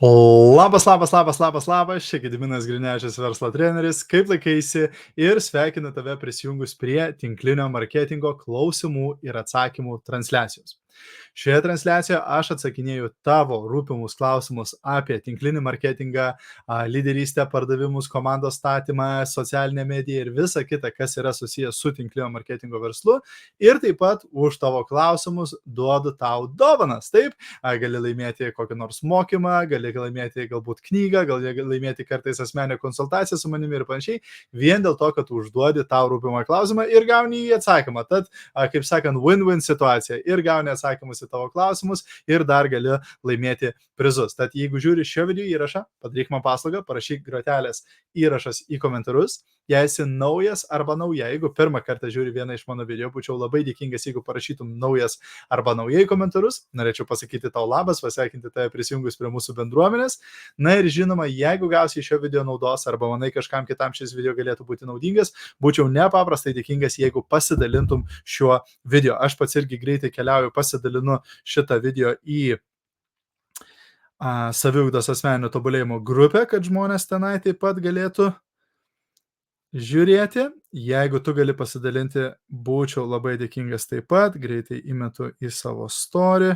Labas, čia Gediminas Grinevičius, verslo treneris, kaip laikaisi ir sveikinu tave prisijungus prie tinklinio marketingo klausimų ir atsakymų transliacijos. Šioje transliacijoje aš atsakinėju tavo rūpimus klausimus apie tinklinį marketingą, lyderystę, pardavimus, komandos statymą, socialinę mediją ir visą kitą, kas yra susijęs su tinklinio marketingo verslu. Ir taip pat už tavo klausimus duodu tau dovanas. Taip, gali laimėti kokį nors mokymą, gali laimėti galbūt knygą, gali laimėti kartais asmeninę konsultaciją su manimi ir panašiai, vien dėl to, kad užduodi tau rūpimą klausimą ir gauni į atsakymą. Tad, kaip sakant, win-win situacija. Ir gauni atsakymus į tavo klausimus ir dar gali laimėti prizus. Tad jeigu žiūri šio video įrašą, padaryk man paslaugą, parašyk grotelės įrašas į komentarus. Jei esi naujas arba nauja, jeigu pirmą kartą žiūri vieną iš mano video, būčiau labai dėkingas, jeigu parašytum naujas arba naujai komentarus. Norėčiau pasakyti tau labas, pasveikinti tave prisijungus prie mūsų bendruomenės. Na ir žinoma, jeigu gausi šio video naudos arba manai kažkam kitam šis video galėtų būti naudingas, būčiau nepaprastai dėkingas, jeigu pasidalintum šiuo video. Aš pats irgi greitai keliauju, pasidalinu šitą video į saviugdos asmeninio tobulėjimo grupę, kad žmonės tenai taip pat galėtų žiūrėti. Jeigu tu gali pasidalinti, būčiau labai dėkingas taip pat. Greitai įmetu į savo story.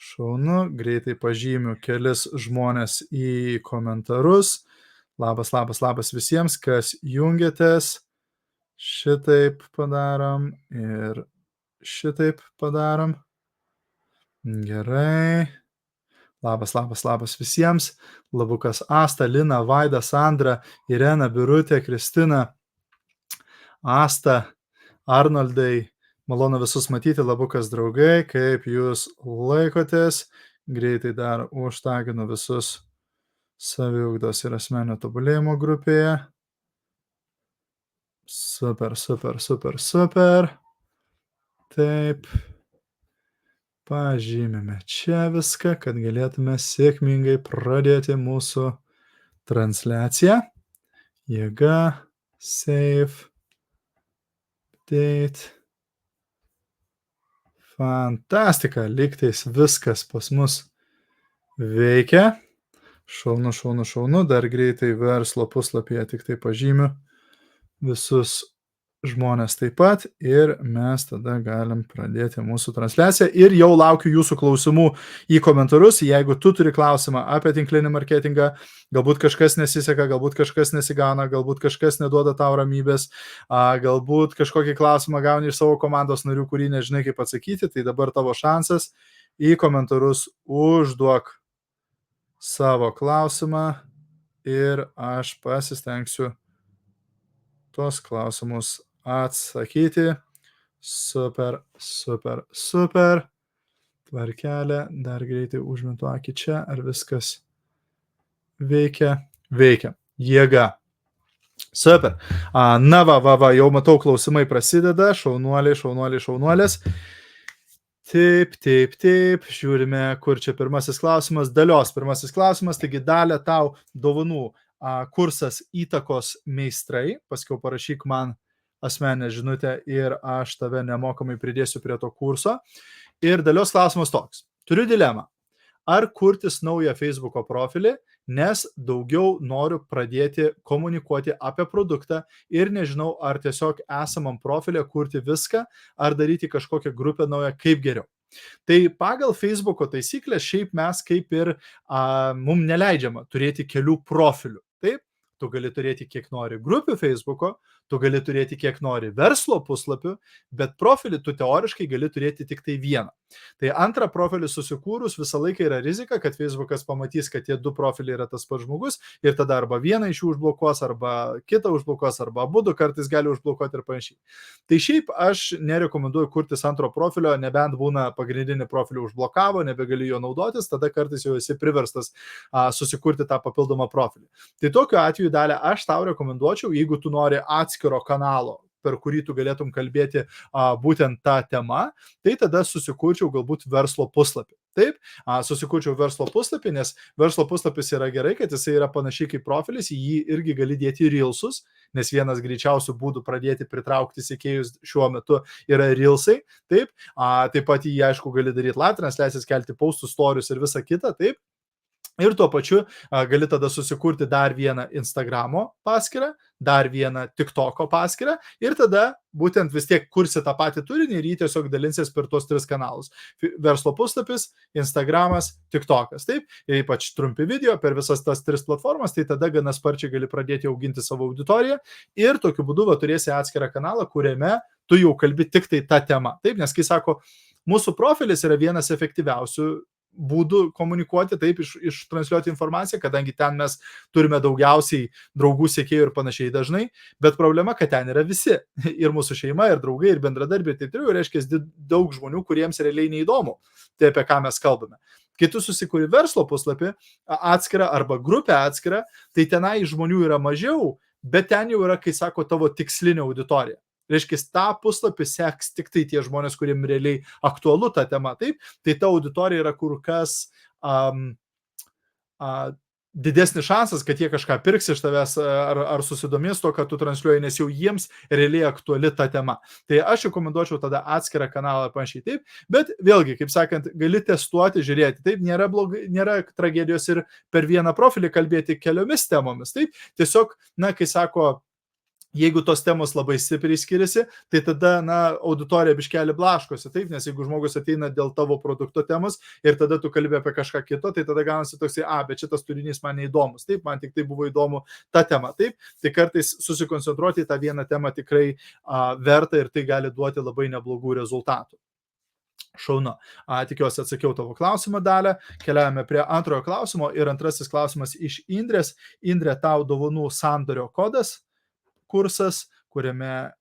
Šaunu, greitai pažymiu kelis žmonės į komentarus. Labas visiems, kas jungiatės. Šitaip padarom ir šitaip padarom. Gerai. Labas visiems. Labukas Asta, Lina, Vaida, Sandra, Irena, Birutė, Kristina, Asta, Arnoldai. Malonu visus matyti, labukas draugai, kaip jūs laikotės. Greitai dar užtaginu visus saviugdos ir asmeninio tobulėjimo grupėje. Super. Taip. Pažymime čia viską, kad galėtume sėkmingai pradėti mūsų transliaciją. Jėga, save, date. Fantastika, lygtais viskas pas mus veikia. Šaunu, dar greitai verslo puslapyje tik tai pažymiu visus žmonės taip pat ir mes tada galim pradėti mūsų transliaciją ir jau laukiu jūsų klausimų į komentarus. Jeigu tu turi klausimą apie tinklinį marketingą, galbūt kažkas nesiseka, galbūt kažkas nesigana, galbūt kažkas neduoda tau ramybės, galbūt kažkokį klausimą gauni iš savo komandos narių, kurį nežinai kaip atsakyti, tai dabar tavo šansas į komentarus užduok savo klausimą ir aš pasistengsiu tuos klausimus atsakyti. Super. Tvarkelė, dar greitai užmetu akį čia, ar viskas veikia? Veikia. Jėga. Super. Na va, jau matau, klausimai prasideda. Šaunuolės. Taip. Žiūrime, kur čia pirmasis klausimas. Dalios pirmasis klausimas, taigi Dalia, tau dovanų kursas įtakos meistrai. Paskiau parašyk man asmeninę žinutę ir aš tave nemokamai pridėsiu prie to kurso. Ir Dalios klausimas toks. Turiu dilemą. Ar kurtis naują Facebooko profilį, nes daugiau noriu pradėti komunikuoti apie produktą ir nežinau, ar tiesiog esamam profilė kurti viską, ar daryti kažkokią grupę naują, kaip geriau. Tai pagal Facebooko taisyklės šiaip mes kaip ir mums neleidžiama turėti kelių profilių. Taip, tu gali turėti kiek nori grupių Facebooko, tu gali turėti kiek nori verslo puslapių, bet profilį tu teoriškai gali turėti tik tai vieną. Tai antrą profilį susikūrus visą laiką yra rizika, kad Facebookas pamatys, kad tie du profiliai yra tas pats žmogus ir tada arba vieną iš jų užblokuos, arba kitą užblokuos, arba abudu kartais gali užblokuoti ir panašiai. Tai šiaip aš nerekomenduoju kurtis antro profilio, nebent būna pagrindinį profilį užblokavo, nebegali jo naudotis, tada kartais jau esi priverstas susikurti tą papildomą profilį. Tai tokiu atveju, Dalia, aš tau rekomenduočiau, jeigu tu nori atskiro kanalo, per kurį tu galėtum kalbėti būtent tą temą, tai tada susikurčiau galbūt verslo puslapį. Taip, susikurčiau verslo puslapį, nes verslo puslapis yra gerai, kad jisai yra panašiai kaip profilis, į jį irgi gali dėti reelsus, nes vienas greičiausių būdų pradėti pritraukti sekėjus šiuo metu yra reelsai. Taip, taip pat jį aišku gali daryti live transliacijas, kelti postus, storius ir visą kitą. Taip. Ir tuo pačiu gali tada susikurti dar vieną Instagramo paskyrą, dar vieną TikToko paskyrą ir tada būtent vis tiek kursi tą patį turinį ir jį tiesiog dalinsies per tuos 3 kanalus. Verslo puslapis, Instagramas, TikTokas. Taip, ir ypač trumpi video per visas tas 3 platformas, tai tada gana sparčiai gali pradėti auginti savo auditoriją ir tokiu būdu turėsi atskirą kanalą, kuriame tu jau kalbi tik tai tą temą. Taip, nes kai sako, mūsų profilis yra vienas efektyviausių būdų komunikuoti, taip, ištransliuoti informaciją, kadangi ten mes turime daugiausiai draugų, sekėjų ir panašiai dažnai, bet problema, kad ten yra visi, ir mūsų šeima, ir draugai, ir bendradarbiai, taip turiu, reiškia daug žmonių, kuriems realiai neįdomu, tai apie ką mes kalbame. Kai tu susikuri verslo puslapį atskirą arba grupę atskirą, tai tenai žmonių yra mažiau, bet ten jau yra, kai sako, tavo tikslinė auditorija. Reiškia, tą puslapį seks tik tai tie žmonės, kuriem realiai aktualu ta tema, taip, tai ta auditorija yra kur kas didesnis šansas, kad jie kažką pirks iš tavęs ar susidomės to, kad tu transliuoji, nes jau jiems realiai aktuali ta tema. Tai aš rekomenduočiau tada atskirą kanalą panašiai taip, bet vėlgi, kaip sakant, gali testuoti, žiūrėti, taip, nėra tragedijos ir per vieną profilį kalbėti keliomis temomis, taip, tiesiog, kai sako, jeigu tos temos labai stipriai skiriasi, tai tada, auditorija biškelį blaškosi, taip, nes jeigu žmogus ateina dėl tavo produkto temos ir tada tu kalbė apie kažką kito, tai tada gaunasi toksai, bet šitas turinys man neįdomus, taip, man tik tai buvo įdomu ta tema, taip, tai kartais susikoncentruoti į tą vieną temą tikrai verta ir tai gali duoti labai neblogų rezultatų. Šaunu. Tikiuosi atsakiau tavo klausimą dalę. Keliavame prie antrojo klausimo ir antrasis klausimas iš Indrės. Indrė, tau dovanų sandorio kodas kursas, kuriame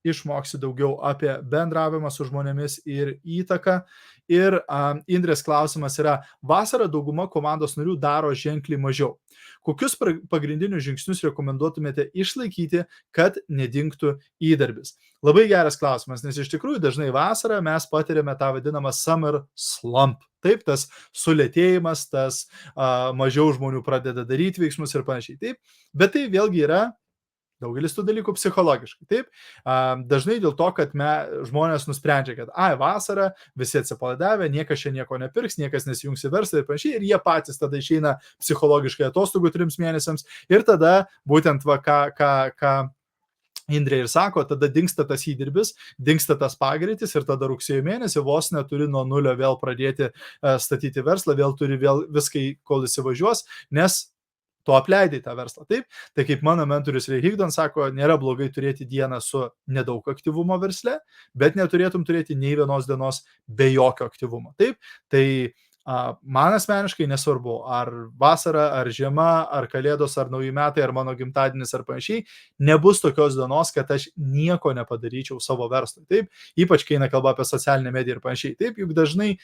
išmoksi daugiau apie bendravimą su žmonėmis ir įtaką. Ir Indrės klausimas yra, vasarą dauguma komandos narių daro ženkliai mažiau. Kokius pagrindinius žingsnius rekomenduotumėte išlaikyti, kad nedingtų įdarbis? Labai geras klausimas, nes iš tikrųjų dažnai vasarą mes patiriame tą vadinamą summer slump. Taip, tas sulėtėjimas, tas mažiau žmonių pradeda daryti veiksmus ir panašiai. Taip, bet tai vėlgi yra daugelis tų dalykų psichologiškai, taip. Dažnai dėl to, kad žmonės nusprendžia, kad vasara, visi atsipalaidavę, niekas čia nieko nepirks, niekas nesijungs į verslą ir panašiai, ir jie patys tada išeina psichologiškai atostogų 3 mėnesiams ir tada būtent ką Indrė ir sako, tada dingsta tas įdirbis, dingsta tas pagreitis ir tada rugsėjo mėnesį vos neturi nuo nulio vėl pradėti statyti verslą, vėl turi viską, kol įsivažiuos, nes tu apleidai tą verslą, taip? Tai kaip mano mentorius Ray Higdon sako, nėra blogai turėti dieną su nedaug aktyvumo versle, bet neturėtum turėti nei vienos dienos be jokio aktyvumo, taip? Tai man asmeniškai nesvarbu, ar vasara, ar žiema, ar kalėdos, ar nauji metai, ar mano gimtadienis, ar panašiai, nebus tokios dienos, kad aš nieko nepadaryčiau savo verslui, taip? Ypač kai eina kalba apie socialinę mediją ir panašiai, taip? Juk dažnai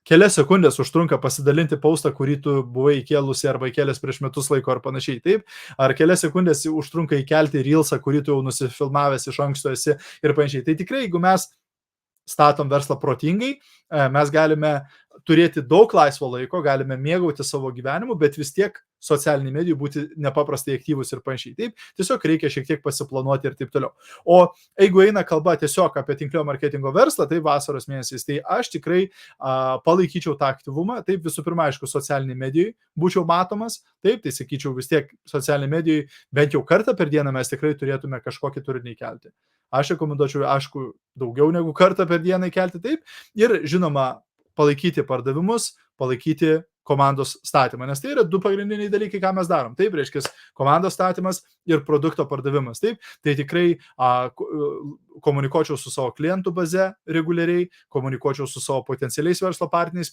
kelias sekundės užtrunka pasidalinti postą, kurį tu buvai įkėlusi arba įkėlęs prieš metus laiko ar panašiai, taip? Ar kelias sekundės užtrunka įkelti reelsą, kurį tu jau nusifilmavęs iš anksto esi ir panašiai. Tai tikrai, jeigu mes statom verslą protingai, mes galime turėti daug laisvo laiko, galime mėgauti savo gyvenimu, bet vis tiek socialiniai medijai būti nepaprastai aktyvus ir panašiai. Taip, tiesiog reikia šiek tiek pasiplanuoti ir taip toliau. O jeigu eina kalba tiesiog apie tinklinio marketingo verslą, tai vasaros mėnesiais, tai aš tikrai palaikyčiau tą aktyvumą. Taip, visų pirma, aišku, socialiniai medijai būčiau matomas. Taip, tai sakyčiau, vis tiek socialiniai medijai bent jau kartą per dieną mes tikrai turėtume kažkokį turinį kelti. Aš rekomenduočiau, aišku, daugiau negu kartą per dieną kelti, taip. Ir žinoma, palaikyti pardavimus, palaikyti komandos statymą, nes tai yra 2 pagrindiniai dalykai, ką mes darom. Taip, reiškia, komandos statymas ir produkto pardavimas. Taip, tai tikrai komunikuočiau su savo klientų baze reguliariai, komunikuočiau su savo potencialiais verslo partneriais,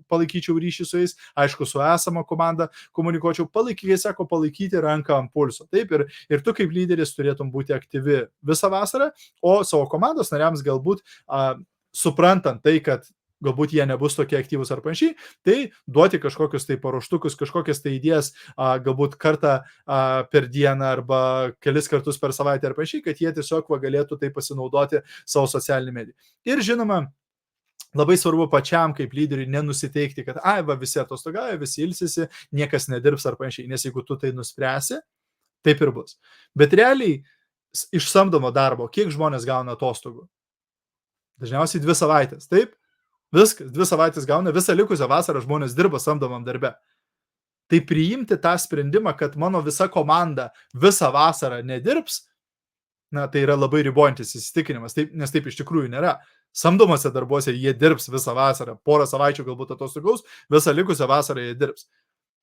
palaikyčiau ryšį su jais, aišku, su esama komanda komunikuočiau, palaikyti ranką ant pulso. Taip, ir tu kaip lyderis turėtum būti aktyvi visą vasarą, o savo komandos nariams galbūt suprantant tai, kad galbūt jie nebus tokie aktyvus ar panašiai, tai duoti kažkokius tai paruoštukus, kažkokias tai idėjas, galbūt kartą per dieną arba kelis kartus per savaitę ar panašiai, kad jie tiesiog galėtų tai pasinaudoti savo socialinį mediją. Ir žinoma, labai svarbu pačiam kaip lyderiui nenusiteikti, kad visi atostogauja, visi ilsisi, niekas nedirbs ar panašiai, nes jeigu tu tai nuspręsi, taip ir bus. Bet realiai iš samdomo darbo, kiek žmonės gauna atostogų? Dažniausiai 2 savaitės, taip? Viskas, 2 savaitės gauna, visą likusią vasarą žmonės dirba samdomam darbe. Tai priimti tą sprendimą, kad mano visa komanda visą vasarą nedirbs, na, tai yra labai ribojantis įsitikinimas, nes taip iš tikrųjų nėra. Samdomose darbuose jie dirbs visą vasarą, porą savaičių galbūt atostogaus, visą likusią vasarą jie dirbs.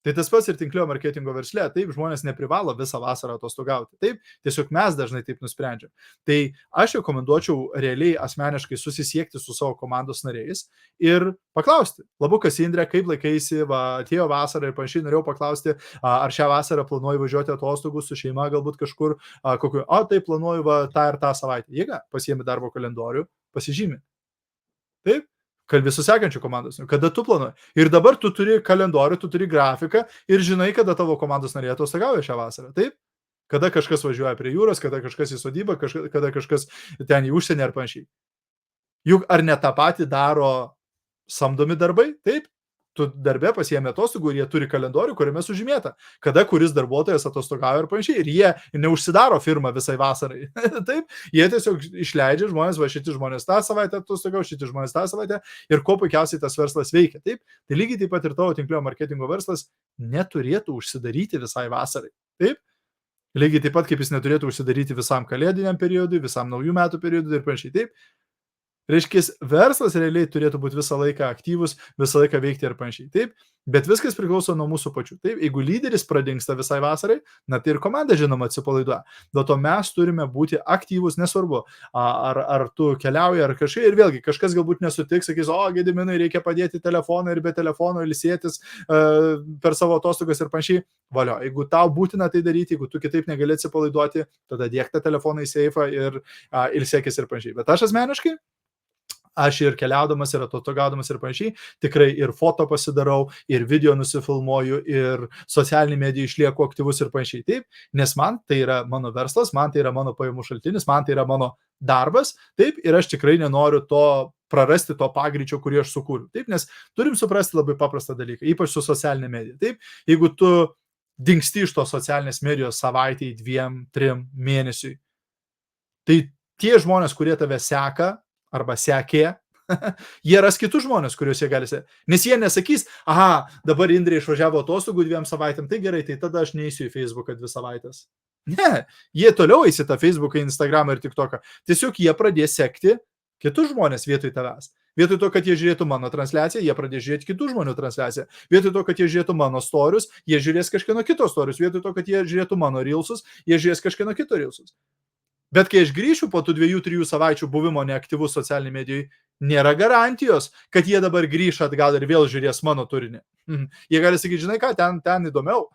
Tai tas pats ir tinklinio marketingo versle. Taip, žmonės neprivalo visą vasarą atostogauti. Taip, tiesiog mes dažnai taip nusprendžiam. Tai aš rekomenduočiau realiai asmeniškai susisiekti su savo komandos nariais ir paklausti. Labukas Indrė, kaip laikaisi, atėjo vasarą ir panašiai, norėjau paklausti, ar šią vasarą planuoju važiuoti atostogų su šeima, galbūt kažkur, tai planuoju tą ir tą savaitę. Jėga, pasiemi darbo kalendorių, pasižymi. Taip? Kalbi su sekančiu komandos, kada tu planuoji. Ir dabar tu turi kalendorių, tu turi grafiką ir žinai, kada tavo komandos nariai atostogauja šią vasarą. Taip? Kada kažkas važiuoja prie jūros, kada kažkas į sodybą, kada kažkas ten į užsienį ar panašiai. Juk ar ne tą patį daro samdomi darbai? Taip? Tu darbė pasiėmė atostogų ir jie turi kalendorių, kuriame sužymėta, kada kuris darbuotojas atostogauja ir panašiai. Ir jie neužsidaro firmą visai vasarai. Taip, jie tiesiog išleidžia žmonės, šiti žmonės tą savaitę atostogauja, šiti žmonės tą savaitę ir kuo puikiausiai tas verslas veikia. Taip, tai lygiai taip pat ir tavo tinklinio marketingo verslas neturėtų užsidaryti visai vasarai. Taip, lygiai taip pat kaip jis neturėtų užsidaryti visam kalėdiniam periodui, visam naujų metų periodui ir panašiai. Taip. Reiškia, verslas realiai turėtų būti visą laiką aktyvus, visą laiką veikti ir panašiai. Taip, bet viskas priklauso nuo mūsų pačių. Taip, jeigu lyderis pradingsta visai vasarai, na tai ir komanda, žinoma, atsipalaiduoja. Dėl to mes turime būti aktyvus, nesvarbu, ar tu keliauji, ar kažkai. Ir vėlgi, kažkas galbūt nesutiks, sakys, Gediminai, reikia padėti telefoną ir be telefono ilsėtis per savo atostogas ir panašiai. Valio, jeigu tau būtina tai daryti, jeigu tu kitaip negali atsipalaiduoti, tada dėk tą telefoną į seifą ir ilsėkis ir panašiai. Bet aš asmeniškai, aš ir keliaudamas, ir atostogaudamas ir panašiai, tikrai ir foto pasidarau, ir video nusifilmuoju, ir socialinį mediją išlieku aktyvus ir panašiai. Taip, nes man tai yra mano verslas, man tai yra mano pajamų šaltinis, man tai yra mano darbas, taip, ir aš tikrai nenoriu prarasti to pagreičio, kurį aš sukūriu. Taip, nes turim suprasti labai paprastą dalyką, ypač su socialinė medija. Taip, jeigu tu dingsti iš tos socialinės medijos savaitėj, 2-3 mėnesiui, tai tie žmonės, kurie tave seka, arba sekė, jie ras kitus žmonės, kuriuos jie gali sekti. Nes jie nesakys, dabar Indrė išvažiavo atostogų 2 savaitėm, tai gerai, tai tada aš neįsiu į Facebooką 2 savaitės. Ne, jie toliau eis į tą Facebooką, Instagramą ir TikToką. Tiesiog jie pradės sekti kitus žmonės vietoj tavęs. Vietoj to, kad jie žiūrėtų mano transliaciją, jie pradės žiūrėti kitų žmonių transliaciją. Vietoj to, kad jie žiūrėtų mano storius, jie žiūrės kažkieno kito storius. Vietoj to, kad jie žiūrėtų mano reelsus, jie žiūrės kažkieno kito reelsus. Bet kai aš grįšiu po tų 2-3 savaičių buvimo neaktyvus socialiniai medijai, nėra garantijos, kad jie dabar grįš atgal ir vėl žiūrės mano turinį. Jie gali sakyti, žinai ką, ten įdomiau,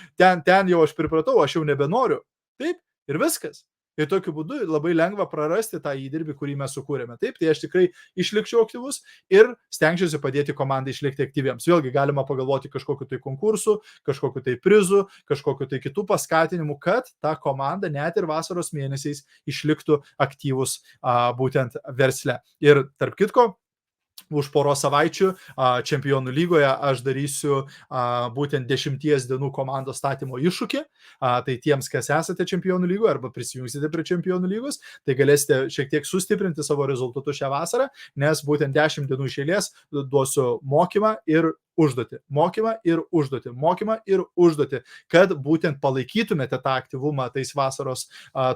ten jau aš pripratau, aš jau nebenoriu. Taip, ir viskas. Ir tokiu būdu labai lengva prarasti tą įdirbį, kurį mes sukūrėme. Taip, tai aš tikrai išlikčiau aktyvus ir stengčiausi padėti komandai išlikti aktyviems. Vėlgi galima pagalvoti kažkokiu tai konkursu, kažkokiu tai prizu, kažkokiu tai kitų paskatinimų, kad ta komanda net ir vasaros mėnesiais išliktų aktyvus būtent versle. Ir tarp kitko, už poros savaičių čempionų lygoje aš darysiu būtent 10 dienų komandos statymo iššūkį. Tai tiems, kas esate čempionų lygoje arba prisijungsite prie čempionų lygos, tai galėsite šiek tiek sustiprinti savo rezultatus šią vasarą, nes būtent 10 dienų iš eilės duosiu mokymą ir užduotį. Mokymą ir užduotį. Mokymą ir užduotį, kad būtent palaikytumėte tą aktyvumą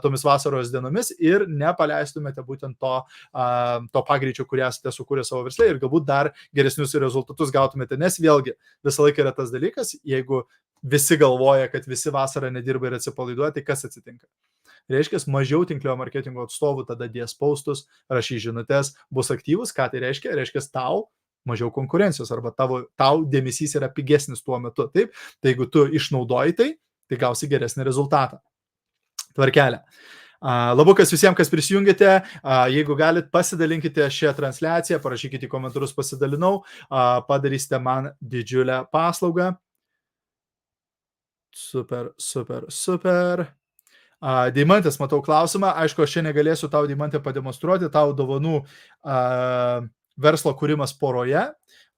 tomis vasaros dienomis ir nepaleistumėte būtent to pagreičio, kurį esate sukūrę savo versle ir galbūt dar geresnius rezultatus gautumėte. Nes vėlgi visą laiką yra tas dalykas, jeigu visi galvoja, kad visi vasarą nedirba ir atsipalaiduoja, tai kas atsitinka? Reiškia, mažiau tinklinio marketingo atstovų tada dės postus, rašys žinutes, bus aktyvus. Ką tai reiškia? Reiškia, tau mažiau konkurencijos arba tau dėmesys yra pigesnis tuo metu. Taip, tai jeigu tu išnaudoji tai gausi geresnį rezultatą. Tvarkelė. Labukas visiems, kas prisijungėte, jeigu galit, pasidalinkite šią transliaciją, parašykite į komentarus, pasidalinau, padarysite man didžiulę paslaugą. Super. Deimantės, matau klausimą, aišku, aš čia negalėsiu tau, Deimantė, pademonstruoti, tau dovanų verslo kūrimas poroje,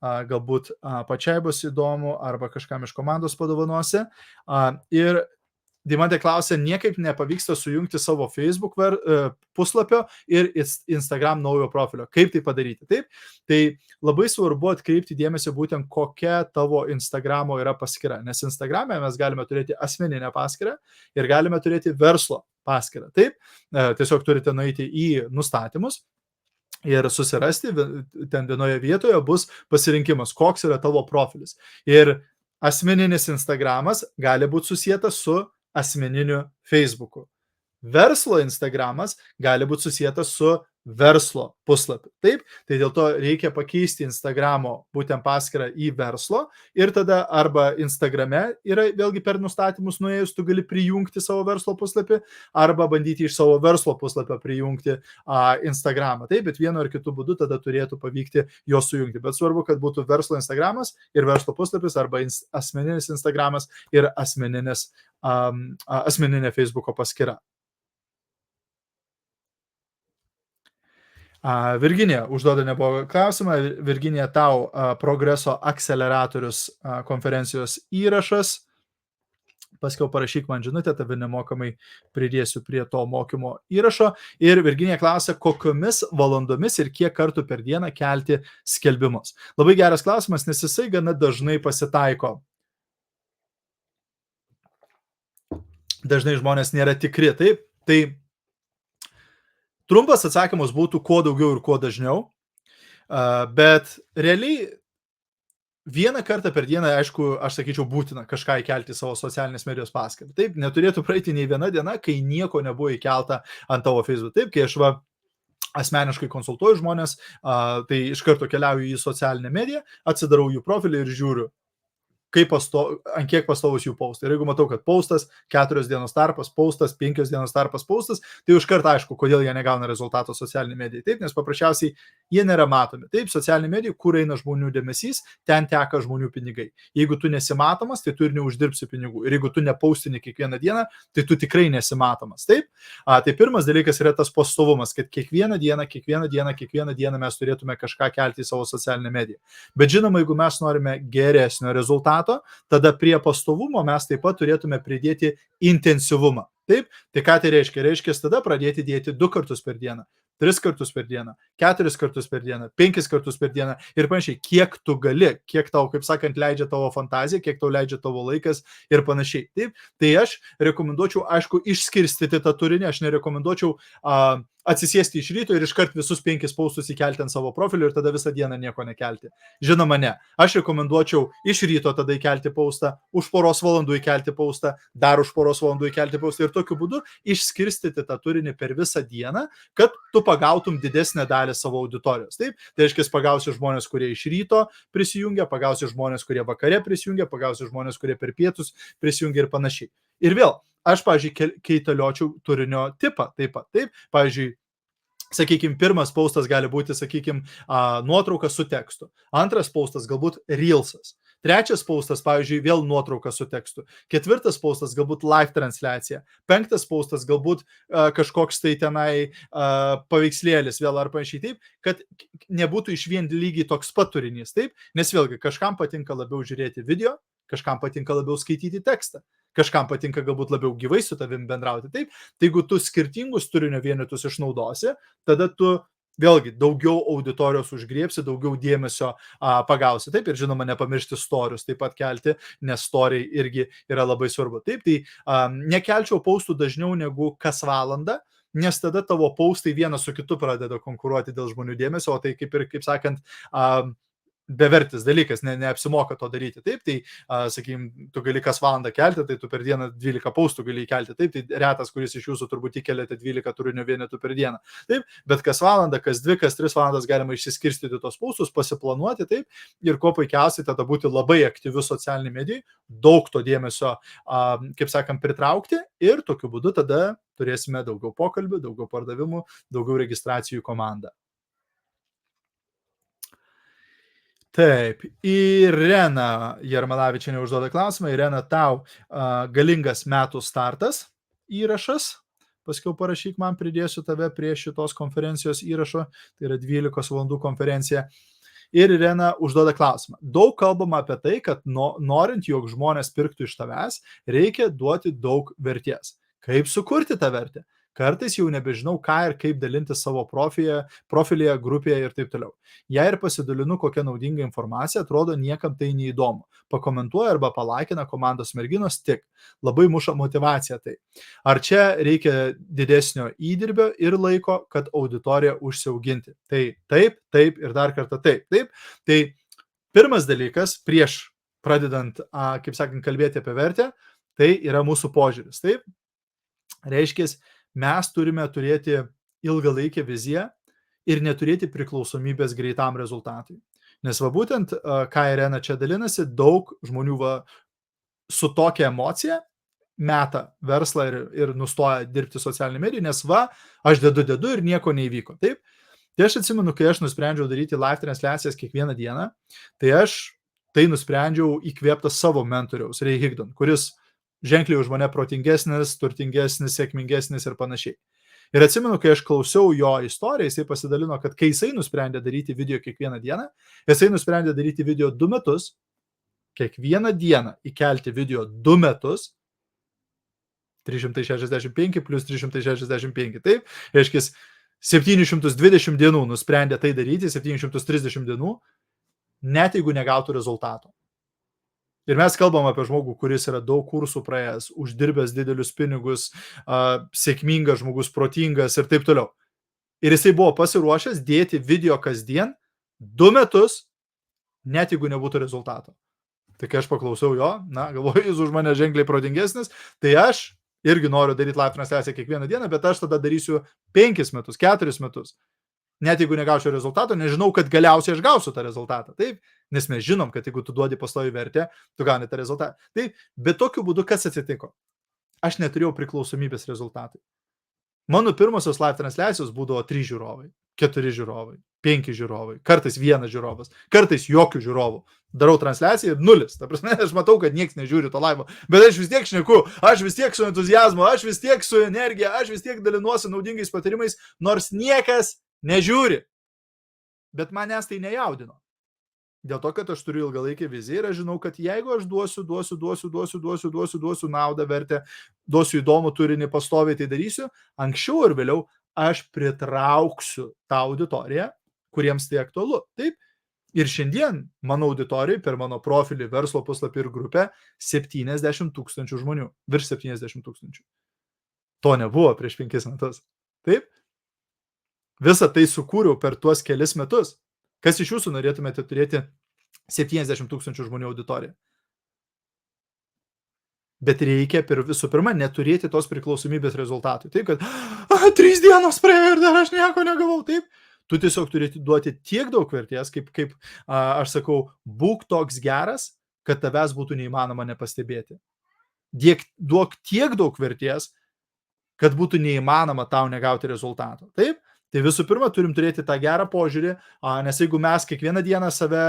galbūt pačiai bus įdomu arba kažkam iš komandos padovanosi. Ir Deimantė klausia, niekaip nepavyksta sujungti savo Facebook puslapio ir Instagram naujo profilio. Kaip tai padaryti? Taip, tai labai svarbu atkreipti dėmesį būtent kokia tavo Instagramo yra paskyra, nes Instagrame mes galime turėti asmeninę paskyrą ir galime turėti verslo paskyrą. Taip, tiesiog turite nueiti į nustatymus ir susirasti, ten vienoje vietoje bus pasirinkimas, koks yra tavo profilis. Ir asmeninis Instagramas gali būti susijęs su asmeniniu Facebooku. Verslo Instagramas gali būti susijęs su verslo puslapiu. Taip, tai dėl to reikia pakeisti Instagramo būtent paskyrą į verslo ir tada arba Instagrame yra vėlgi per nustatymus nuėjus, tu gali prijungti savo verslo puslapį arba bandyti iš savo verslo puslapio prijungti Instagramą. Taip, bet vienu ar kitu būdu tada turėtų pavykti juos sujungti. Bet svarbu, kad būtų verslo Instagramas ir verslo puslapis arba asmeninis Instagramas ir asmeninė Facebooko paskyra. Virginija užduoda neblogą klausimą. Virginija, tau Progreso akceleratorius konferencijos įrašas. Paskiau parašyk man žinutę, tave nemokamai pridėsiu prie to mokymo įrašo. Ir Virginija klausia, kokiomis valandomis ir kiek kartų per dieną kelti skelbimus. Labai geras klausimas, nes jisai gana dažnai pasitaiko. Dažnai žmonės nėra tikri. Taip, tai trumpas atsakymas būtų kuo daugiau ir kuo dažniau, bet realiai vieną kartą per dieną, aišku, aš sakyčiau, būtina kažką įkelti savo socialinės medijos paskyrą. Taip, neturėtų praeiti nei viena diena, kai nieko nebuvo įkelta ant tavo Facebook. Taip, kai aš asmeniškai konsultuoju žmonės, tai iš karto keliauju į socialinę mediją, atsidarau jų profilį ir žiūriu, ant kiek pastovus jų postai. Ir jeigu matau, kad postas 4 dienos tarpas, postas 5 dienos tarpas, postas, tai iš karto aišku, kodėl jie negauna rezultato socialinė medija. Taip, nes paprasčiausiai jie nėra matomi. Taip, socialinė medija, kur eina žmonių dėmesys, ten teka žmonių pinigai. Jeigu tu nesimatomas, tai tu ir neuždirbsi pinigų. Ir jeigu tu nepaustini kiekvieną dieną, tai tu tikrai nesimatomas. Taip, tai pirmas dalykas yra tas pastovumas, kad kiekvieną dieną mes turėtume kažką kelti į savo socialinę mediją. Bet žinoma, jeigu mes norime geresnio rezultato, tada prie pastovumo mes taip pat turėtume pridėti intensyvumą. Taip, tai ką tai reiškia? Reiškia tada pradėti dėti 2 kartus per dieną, 3 kartus per dieną, 4 kartus per dieną, 5 kartus per dieną ir panašiai, kiek tu gali, kiek tau, kaip sakant, leidžia tavo fantazija, kiek tau leidžia tavo laikas ir panašiai. Taip, tai aš rekomenduočiau, aišku, išskirstyti tą turinį, aš nerekomenduočiau atsisėsti iš ryto ir iškart visus 5 paustus įkelti ant savo profilio ir tada visą dieną nieko nekelti. Žinoma, ne. Aš rekomenduočiau iš ryto tada įkelti paustą, už poros valandų įkelti paustą, dar už poros valandų įkelti paustą ir tokiu būdu išskirstyti tą turinį per visą dieną, kad tu pagautum didesnę dalį savo auditorijos. Taip, tai reiškia, pagausi žmonės, kurie iš ryto prisijungia, pagausi žmonės, kurie vakare prisijungia, pagausi žmonės, kurie per pietus prisijungia ir panašiai. Ir vėl, aš, pavyzdžiui, keitaliočiau turinio tipą taip pat. Taip, pavyzdžiui, sakykime, pirmas paustas gali būti, sakykime, nuotrauka su tekstu. Antras paustas galbūt reelsas. Trečias paustas, pavyzdžiui, vėl nuotrauka su tekstu. Ketvirtas paustas galbūt live transliacija. Penktas paustas galbūt kažkoks tai tenai paveikslėlis vėl ar panašiai taip, kad nebūtų iš vien lygiai toks pat turinys. Taip, nes vėlgi kažkam patinka labiau žiūrėti video, kažkam patinka labiau skaityti tekstą, kažkam patinka galbūt labiau gyvai su tavim bendrauti. Taip, tai jeigu tu skirtingus turinio vienetus išnaudosi, tada tu vėlgi daugiau auditorijos užgriebsi, daugiau dėmesio pagausi. Taip, ir žinoma, nepamiršti storius taip pat kelti, nes storiai irgi yra labai svarbu. Taip, tai nekelčiau paustų dažniau negu kas valandą, nes tada tavo paustai vienas su kitu pradeda konkuruoti dėl žmonių dėmesio, o tai kaip sakant, bevertis dalykas, neapsimoka to daryti. Taip, tai, sakykime, tu gali kas valandą kelti, tai tu per dieną 12 paustų gali kelti. Taip, tai retas, kuris iš jūsų turbūt įkeliate 12 turinio vienetų per dieną. Taip, bet kas valandą, kas 2, kas 3 valandas galima išsiskirstyti tos paustus, pasiplanuoti, taip, ir kuo puikiausiai tada būti labai aktyviu socialiniai medijai, daug to dėmesio, kaip sakant, pritraukti ir tokiu būdu tada turėsime daugiau pokalbių, daugiau pardavimų, daugiau registracijų į komandą. Taip, Irena Jarmalavičienė užduoda klausimą. Irena, tau galingas metų startas įrašas. Paskiau parašyk man, pridėsiu tave prie šitos konferencijos įrašo. Tai yra 12 valandų konferencija. ir Irena užduoda klausimą. Daug kalbama apie tai, kad norint, jog žmonės pirktų iš tavęs, reikia duoti daug vertės. Kaip sukurti tą vertę? Kartais jau nebežinau, ką ir kaip dalinti savo profilyje, grupėje ir taip toliau. Jei ir pasidalinu kokią naudingą informaciją, atrodo niekam tai neįdomu. Pakomentuoja arba palaikina komandos merginos tik. Labai muša motivacija tai. Ar čia reikia didesnio įdirbio ir laiko, kad auditoriją užsiauginti? Tai taip ir dar kartą taip. Tai pirmas dalykas, prieš pradedant, kaip sakant, kalbėti apie vertę, tai yra mūsų požiūris. Taip? Reiškia, mes turime turėti ilgalaikę viziją ir neturėti priklausomybės greitam rezultatui. Nes va būtent, ką Irena čia dalinasi, daug žmonių su tokia emocija meta verslą ir nustoja dirbti socialinį mediją, nes aš dedu ir nieko neįvyko. Taip? Tai aš atsimenu, kai aš nusprendžiau daryti live transliacijas kiekvieną dieną, tai aš tai nusprendžiau įkvėptas savo mentoriaus, Ray Higdon, kuris ženkliai už mane protingesnis, turtingesnis, sėkmingesnis ir panašiai. Ir atsimenu, kai aš klausiau jo istoriją, jisai pasidalino, kad kai jisai nusprendė daryti video kiekvieną dieną, jisai nusprendė daryti video 2 metus, kiekvieną dieną įkelti video 2 metus, 365 plus 365, taip, reiškia 720 dienų nusprendė tai daryti, 730 dienų, net jeigu negautų rezultato. Ir mes kalbam apie žmogų, kuris yra daug kursų praėjęs, uždirbęs didelius pinigus, sėkmingas žmogus, protingas ir taip toliau. Ir jisai buvo pasiruošęs dėti video kasdien 2 metus, net jeigu nebūtų rezultato. Tai kai aš paklausiau jo, galvoju, jis už mane ženkliai protingesnis, tai aš irgi noriu daryti live transliaciją kiekvieną dieną, bet aš tada darysiu 5 metus, 4 metus. Net jeigu negaučiau rezultato, nežinau, kad galiausiai aš gausiu tą rezultatą. Taip? Nes mes žinom, kad jeigu tu duodi pastovi vertę, tu gauni tą rezultatą. Taip? Bet tokiu būdu kas atsitiko? Aš neturėjau priklausomybės rezultatui. Mano pirmosios live transliacijos būdavo 3 žiūrovai, 4 žiūrovai, 5 žiūrovai, kartais 1 žiūrovas, kartais jokių žiūrovų. Darau transliaciją ir 0. Ta prasme, aš matau, kad niekas nežiūri to laivo, bet aš vis tiek šneku, aš vis tiek su entuziazmu, aš vis tiek su energija, aš vis tiek dalinuosi naudingais patarimais, nors niekas nežiūri. Bet manęs tai nejaudino. Dėl to, kad aš turiu ilgalaikę viziją ir aš žinau, kad jeigu aš duosiu naudą, vertę, duosiu įdomų turinį, pastoviai tai darysiu, anksčiau ir vėliau aš pritrauksiu tą auditoriją, kuriems tai aktualu. Taip? Ir šiandien mano auditorijai per mano profilį, verslo puslapį ir grupę 70 000 žmonių, virš 70 000. To nebuvo prieš 5 metus. Taip? Visą tai sukūriau per tuos kelis metus. Kas iš jūsų norėtumėte turėti 70 000 žmonių auditoriją? Bet reikia visų pirma neturėti tos priklausomybės rezultatui. Taip, kad 3 dienos praėjo ir dar aš nieko negavau. Taip, tu tiesiog turėti duoti tiek daug vertės, kaip aš sakau, būk toks geras, kad tavęs būtų neįmanoma nepastebėti. Duok tiek daug vertės, kad būtų neįmanoma tau negauti rezultato. Taip? Tai visų pirma, turim turėti tą gerą požiūrį, nes jeigu mes kiekvieną dieną save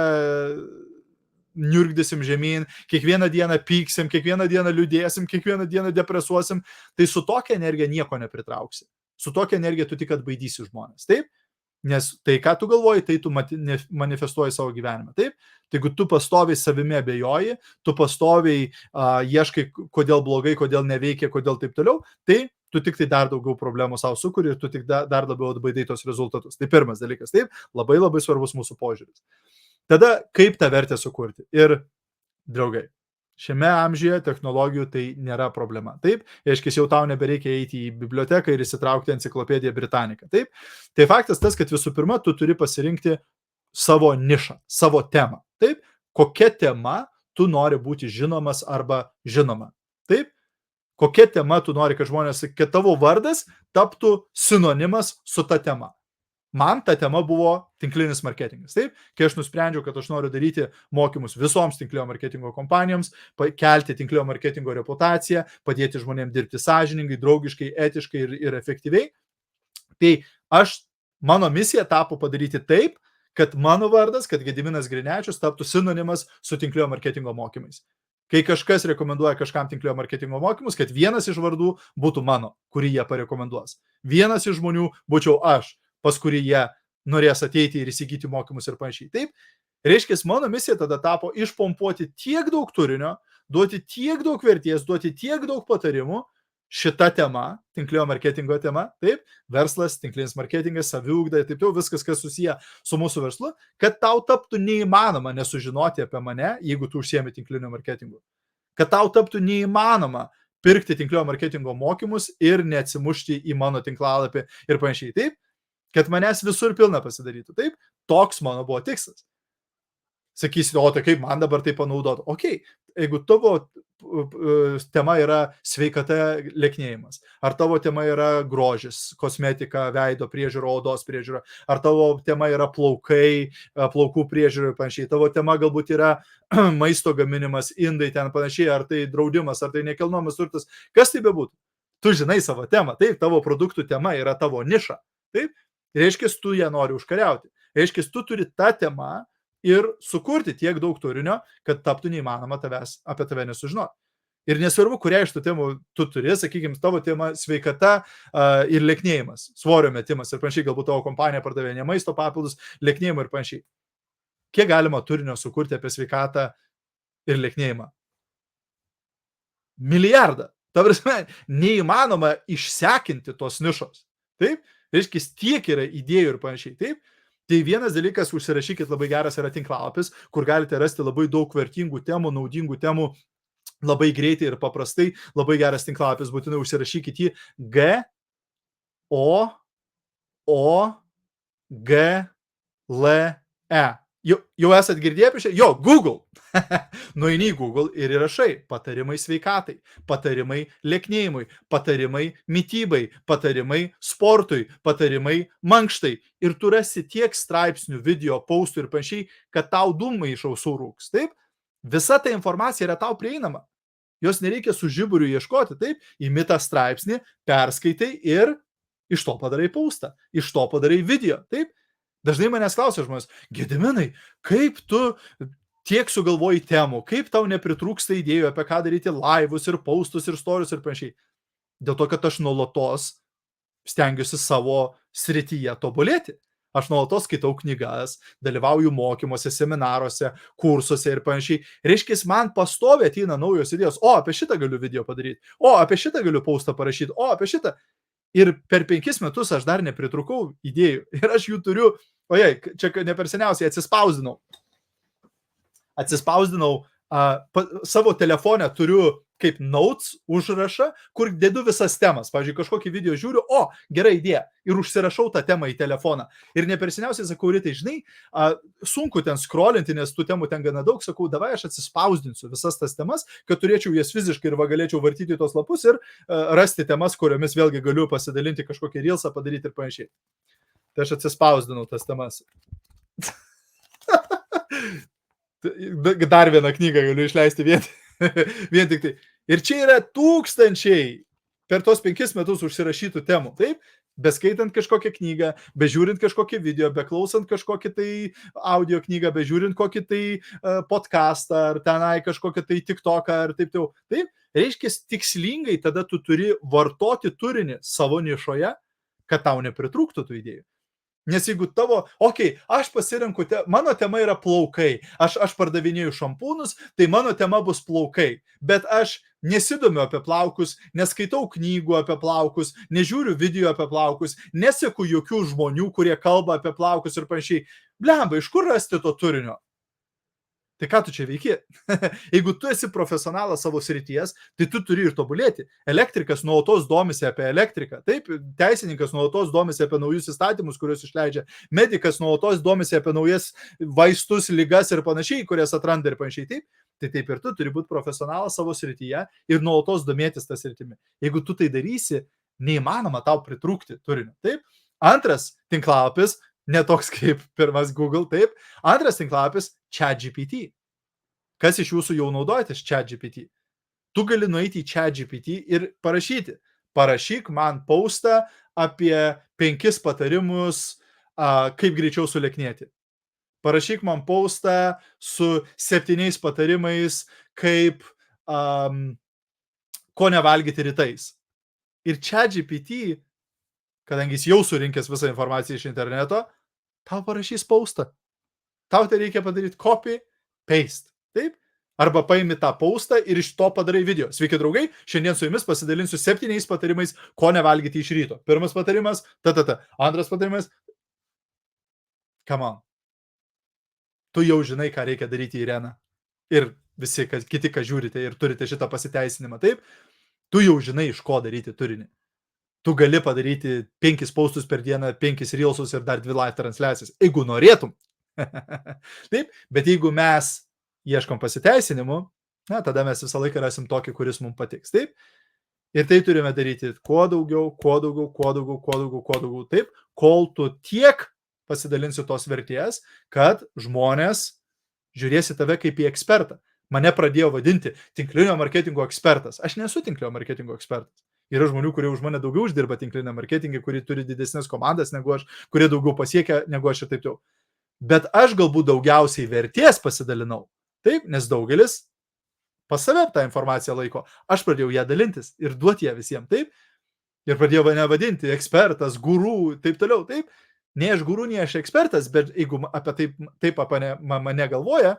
niurgdysim žemyn, kiekvieną dieną pyksim, kiekvieną dieną liūdėsim, kiekvieną dieną depresuosim, tai su tokia energija nieko nepritrauksi. Su tokia energija tu tik atbaidysi žmonės. Taip? Nes tai, ką tu galvoji, tai tu manifestuoji savo gyvenimą. Taip? Tai jeigu tu pastoviai savimi abejoji, tu pastoviai ieškai, kodėl blogai, kodėl neveikia, kodėl taip toliau, tai tu tik tai dar daugiau problemų savo sukuri ir tu tik dar labiau atbaidai tos rezultatus. Tai pirmas dalykas. Taip? Labai labai svarbus mūsų požiūris. Tada kaip tą vertę sukurti? Ir, draugai, šiame amžiuje technologijų tai nėra problema. Taip? Reiškia, jau tau nebereikia eiti į biblioteką ir įsitraukti enciklopediją Britanniką. Taip? Tai faktas tas, kad visų pirma, tu turi pasirinkti savo nišą, savo temą. Taip? Kokia tema tu nori būti žinomas arba žinoma. Taip? Kokia tema tu nori, kad žmonės, kad tavo vardas taptų sinonimas su ta tema. Man ta tema buvo tinklinis marketingas. Taip, kai aš nusprendžiau, kad aš noriu daryti mokymus visoms tinklinio marketingo kompanijoms, kelti tinklinio marketingo reputaciją, padėti žmonėms dirbti sąžiningai, draugiškai, etiškai ir efektyviai, tai mano misija tapo padaryti taip, kad mano vardas, kad Gediminas Grinečius taptų sinonimas su tinklinio marketingo mokymais. Kai kažkas rekomenduoja kažkam tinklinio marketingo mokymus, kad vienas iš vardų būtų mano, kurį jie parekomenduos. Vienas iš žmonių būčiau aš, pas kurį jie norės ateiti ir įsigyti mokymus ir panašiai. Taip, reiškia, mano misija tada tapo išpompuoti tiek daug turinio, duoti tiek daug vertės, duoti tiek daug patarimų, šita tema, tinklinio marketingo tema, taip, verslas, tinklinis marketingas, saviugda, taip jau viskas, kas susiję su mūsų verslu, kad tau taptų neįmanoma nesužinoti apie mane, jeigu tu užsiemi tinklinio marketingu. Kad tau taptų neįmanoma pirkti tinklinio marketingo mokymus ir neatsimušti į mano tinklalapį ir panašiai. Taip, kad manęs visur pilna pasidarytų. Taip, toks mano buvo tikslas. Sakysi, o tai kaip man dabar tai panaudoti? Ok, jeigu tavo tema yra sveikata, lieknėjimas, ar tavo tema yra grožis, kosmetika, veido priežiūra, odos priežiūra, ar tavo tema yra plaukai, plaukų priežiūra ir panašiai, tavo tema galbūt yra maisto gaminimas, indai ten panašiai, ar tai draudimas, ar tai nekilnojamas turtas, kas tai bebūtų. Tu žinai savo temą, taip, tavo produktų tema yra tavo niša, taip, reiškia, tu ją nori užkariauti, reiškia, tu turi tą temą ir sukurti tiek daug turinio, kad taptų neįmanoma apie tave nesužinoti. Ir nesvarbu, kurią iš tų temų tu turi, sakykime, tavo tema sveikata ir lieknėjimas, svorio metimas ir panašiai, galbūt tavo kompanija pardavė ne maisto papildus, lieknėjimą ir panašiai. Kiek galima turinio sukurti apie sveikatą ir lieknėjimą? Milijardą. Ta prasme, neįmanoma išsekinti tos nišos. Taip? Reiškia, tiek yra idėjų ir panašiai. Taip? Tai vienas dalykas, užsirašykit, labai geras yra tinklalapis, kur galite rasti labai daug vertingų temų, naudingų temų, labai greitai ir paprastai, labai geras tinklalapis, būtinai užsirašykit jį Google. Jau esat girdėję apie šią? Jo, Google. Nueini į Google ir įrašai patarimai sveikatai, patarimai lieknėjimui, patarimai mitybai, patarimai sportui, patarimai mankštai. Ir tu rasi tiek straipsnių, video, postų ir panašiai, kad tau dūmai iš ausų rūks. Taip? Visa ta informacija yra tau prieinama. Jos nereikia su žiburiu ieškoti. Taip? Imi tą straipsnį, perskaitai ir iš to padarai postą, iš to padarai video. Taip? Dažnai manęs klausia žmonės, Gediminai, kaip tu tiek sugalvoji temų, kaip tau nepritrūksta idėjų, apie ką daryti laivus ir postus ir storius ir panašiai. Dėl to, kad aš nuolatos stengiuosi savo srityje tobulėti. Aš nuolatos skaitau knygas, dalyvauju mokymuose, seminaruose, kursuose ir panašiai. Reiškia, man pastoviai ateina naujos idėjos, o apie šitą galiu video padaryti, o apie šitą galiu postą parašyti, o apie šitą. Ir per 5 metus aš dar nepritrūkau idėjų. Ir aš jų turiu, čia ne per seniausiai atsispausdinau savo telefone turiu kaip notes užrašą, kur dedu visas temas. Pavyzdžiui, kažkokį video žiūriu, gera idėja, ir užsirašau tą temą į telefoną. Ir ne per seniausiai sakau, Ritai, žinai, sunku ten scrollinti, nes tų temų ten gana daug, sakau, davai aš atsispausdinsiu visas tas temas, kad turėčiau jas fiziškai ir galėčiau vartyti tos lapus ir rasti temas, kuriomis vėlgi galiu pasidalinti kažkokį reelsą padaryti ir panašiai. Tai aš atsispausdinau tas temas. Dar vieną knygą galiu išleisti vien tik tai. Ir čia yra tūkstančiai per tos 5 metus užsirašytų temų, taip? Beskaitant kažkokią knygą, bežiūrint kažkokį video, beklausant kažkokį tai audio knygą, bežiūrint kokį tai podcastą, ar tenai kažkokį tai TikToką, ar taip jau. Taip, reiškia, tikslingai tada tu turi vartoti turinį savo nišoje, kad tau nepritrūktų tų idėjų. Nes jeigu aš pasirenku, mano tema yra plaukai, aš pardavinėju šampūnus, tai mano tema bus plaukai, bet aš nesidomiu apie plaukus, neskaitau knygų apie plaukus, nežiūriu video apie plaukus, neseku jokių žmonių, kurie kalba apie plaukus ir panašiai. Blemba, iš kur rasti to turinio? Tai ką tu čia veiki? Jeigu tu esi profesionalas savo srities, tai tu turi ir tobulėti. Elektrikas nuolatos domisi apie elektriką, taip, teisininkas nuolatos domisi apie naujus įstatymus, kuriuos išleidžia, medikas nuolatos domisi apie naujas vaistus, ligas ir panašiai, kurias atranda ir panašiai, taip. Tai taip ir tu turi būti profesionalas savo srityje ir nuolatos domėtis tą sritimi. Jeigu tu tai darysi, neįmanoma tau pritrūkti turinio, taip. Antras tinklalapis, ne toks kaip pirmas Google, taip. Antras tinklalapis ChatGPT. Kas iš jūsų jau naudojatės ChatGPT? Tu gali nueiti į ChatGPT ir parašyti. Parašyk man postą apie 5 patarimus, kaip greičiau sulieknėti. Parašyk man postą su 7 patarimais, kaip ko nevalgyti rytais. Ir ChatGPT, kadangi jis jau surinkęs visą informaciją iš interneto, tau parašys postą. Tau tai reikia padaryti copy, paste. Taip? Arba paimi tą postą ir iš to padarai video. Sveiki draugai, šiandien su jumis pasidalinsiu 7 patarimais, ko nevalgyti iš ryto. Pirmas patarimas, Antras patarimas, come on. Tu jau žinai, ką reikia daryti, Irena. Ir visi, kiti, kas žiūrite ir turite šitą pasiteisinimą, taip, tu jau žinai, iš ko daryti turinį. Tu gali padaryti 5 postus per dieną, 5 reelsus ir dar 2 live transliacijas, jeigu norėtum. Taip, bet jeigu mes ieškom pasiteisinimų, na, tada mes visą laiką rasim tokį, kuris mums patiks. Taip, ir tai turime daryti kuo daugiau, taip, kol tu tiek pasidalinsi tos vertės, kad žmonės žiūrėsi tave kaip į ekspertą. Mane pradėjo vadinti tinklinio marketingo ekspertas. Aš nesu tinklinio marketingo ekspertas. Yra žmonių, kurie už mane daugiau uždirba tinklinio marketingą, kurie turi didesnės komandas negu aš, kurie daugiau pasiekia negu aš ir taip jau. Bet aš galbūt daugiausiai vertės pasidalinau. Taip, nes daugelis pas save tą informaciją laiko. Aš pradėjau ją dalintis ir duoti ją visiems. Taip. Ir pradėjau mane vadinti ekspertas, guru, taip toliau. Taip. Ne aš guru, ne aš ekspertas, bet jeigu apie taip apie mane galvoja,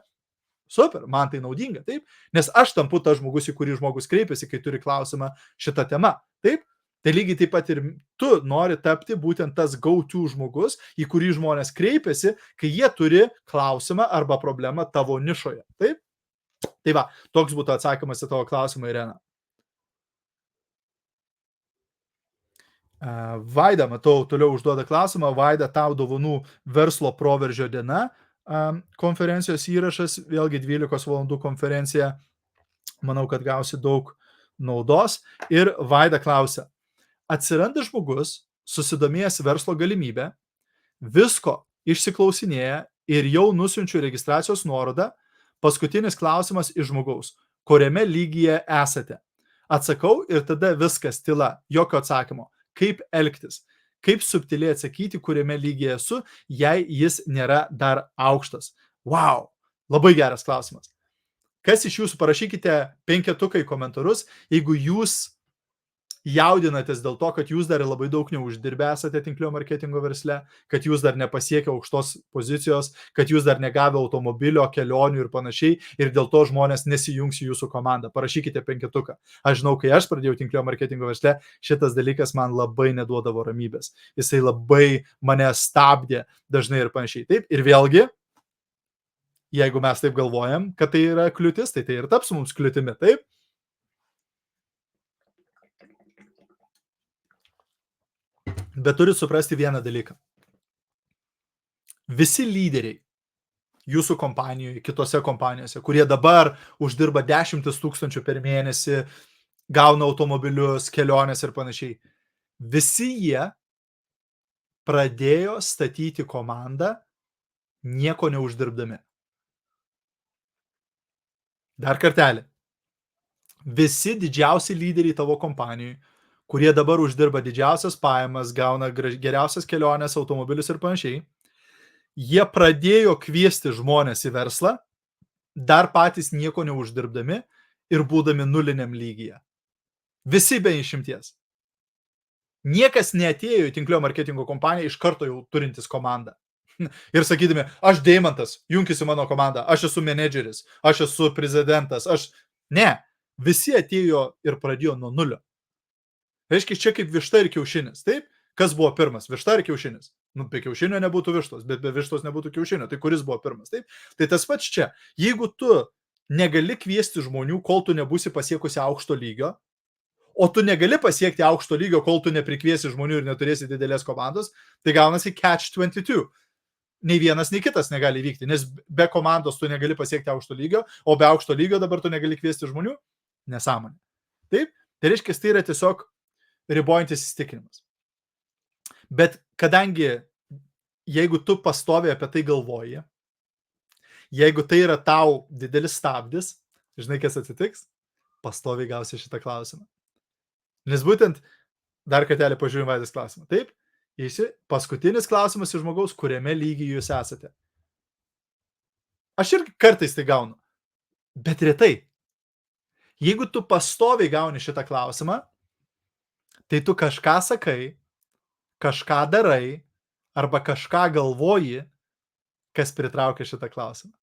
super, man tai naudinga, taip, nes aš tampu tas žmogus, į kurį žmogus kreipiasi, kai turi klausimą šitą temą, taip, tai lygiai taip pat ir tu nori tapti būtent tas go-to žmogus, į kurį žmonės kreipiasi, kai jie turi klausimą arba problemą tavo nišoje, taip. Tai va, toks būtų atsakymas į tavo klausimą, Irena. Vaida, matau, toliau užduoda klausimą. Vaida, tau dovanų verslo proveržio diena. Konferencijos įrašas, vėlgi 12 valandų konferencija. Manau, kad gausi daug naudos. Ir Vaida klausia, atsiranda žmogus, susidomėjęs verslo galimybę, visko išsiklausinėja ir jau nusiunčiu registracijos nuorodą. Paskutinis klausimas iš žmogaus, kuriame lygyje esate. Atsakau ir tada viskas tyla, jokio atsakymo. Kaip elgtis, kaip subtiliai atsakyti, kuriame lygyje esu, jei jis nėra dar aukštas. Wow, labai geras klausimas. Kas iš jūsų, parašykite 5 į komentarus, jeigu jūs jaudinatės dėl to, kad jūs dar labai daug neuždirbę esate tinklinio marketingo versle, kad jūs dar nepasiekę aukštos pozicijos, kad jūs dar negavę automobilio, kelionių ir panašiai, ir dėl to žmonės nesijungs į jūsų komandą. Parašykite 5. Aš žinau, kai aš pradėjau tinklinio marketingo versle, šitas dalykas man labai neduodavo ramybės. Jisai labai mane stabdė dažnai ir panašiai. Taip, ir vėlgi, jeigu mes taip galvojam, kad tai yra kliūtis, tai ir taps mums kliūtimi, taip. Bet turi suprasti vieną dalyką. Visi lyderiai jūsų kompanijoje, kitose kompanijose, kurie dabar uždirba 10 000 per mėnesį, gauna automobilius, keliones ir panašiai, visi jie pradėjo statyti komandą nieko neuždirbdami. Dar kartelį. Visi didžiausi lyderiai tavo kompanijai, kurie dabar uždirba didžiausias pajamas, gauna geriausias keliones, automobilius ir panašiai, jie pradėjo kviesti žmonės į verslą, dar patys nieko neuždirbdami ir būdami nuliniam lygyje. Visi be išimties. Niekas neatėjo į tinklinio marketingo kompaniją iš karto jau turintis komandą. Ir sakydami, aš Deimantas, junkis į mano komandą, aš esu menedžeris, aš esu prezidentas, Ne, visi atėjo ir pradėjo nuo nulio. Reiškia, čia kaip višta ir kiaušinis, taip? Kas buvo pirmas, višta ar kiaušinis? Be kiaušinio nebūtų vištos, bet be vištos nebūtų kiaušinio, tai kuris buvo pirmas, taip? Tai tas pats čia, jeigu tu negali kviesti žmonių, kol tu nebūsi pasiekusi aukšto lygio, o tu negali pasiekti aukšto lygio, kol tu neprikviesi žmonių ir neturėsi didelės komandos, tai gaunasi catch-22. Nei vienas, nei kitas negali vykti, nes be komandos tu negali pasiekti aukšto lygio, o be aukšto lygio dabar tu negali kviesti žmonių. Nesąmonė. Taip? Tai reiškia, tai yra tiesiog ribojantis įsitikinimas. Bet kadangi, jeigu tu pastoviai apie tai galvoji, jeigu tai yra tau didelis stabdis, žinai, kas atsitiks, pastoviai gausi šitą klausimą. Nes būtent, dar kartelį pažiūrim Vaidos klausimą. Taip, paskutinis klausimas iš žmogaus, kuriame lygyje jūs esate. Aš irgi kartais tai gaunu, bet retai. Jeigu tu pastoviai gauni šitą klausimą, tai tu kažką sakai, kažką darai, arba kažką galvoji, kas pritraukia šitą klausimą.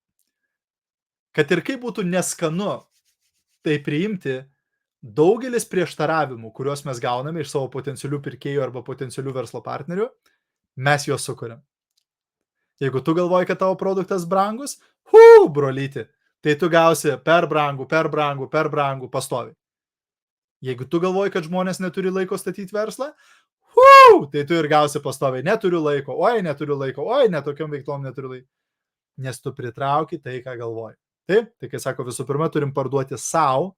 Kad ir kaip būtų neskanu tai priimti, daugelis prieštaravimų, kuriuos mes gauname iš savo potencialių pirkėjų arba potencialių verslo partnerių, mes juos sukuriam. Jeigu tu galvoji, kad tavo produktas brangus, brolyti, tai tu gausi per brangų pastoviai. Jeigu tu galvoji, kad žmonės neturi laiko statyti verslą, tai tu ir gausi pastoviai, neturiu laiko, oi, netokiom veiklom neturiu laiko. Nes tu pritrauki tai, ką galvoji. Taip, tai kai sako, visų pirma, turim parduoti savo,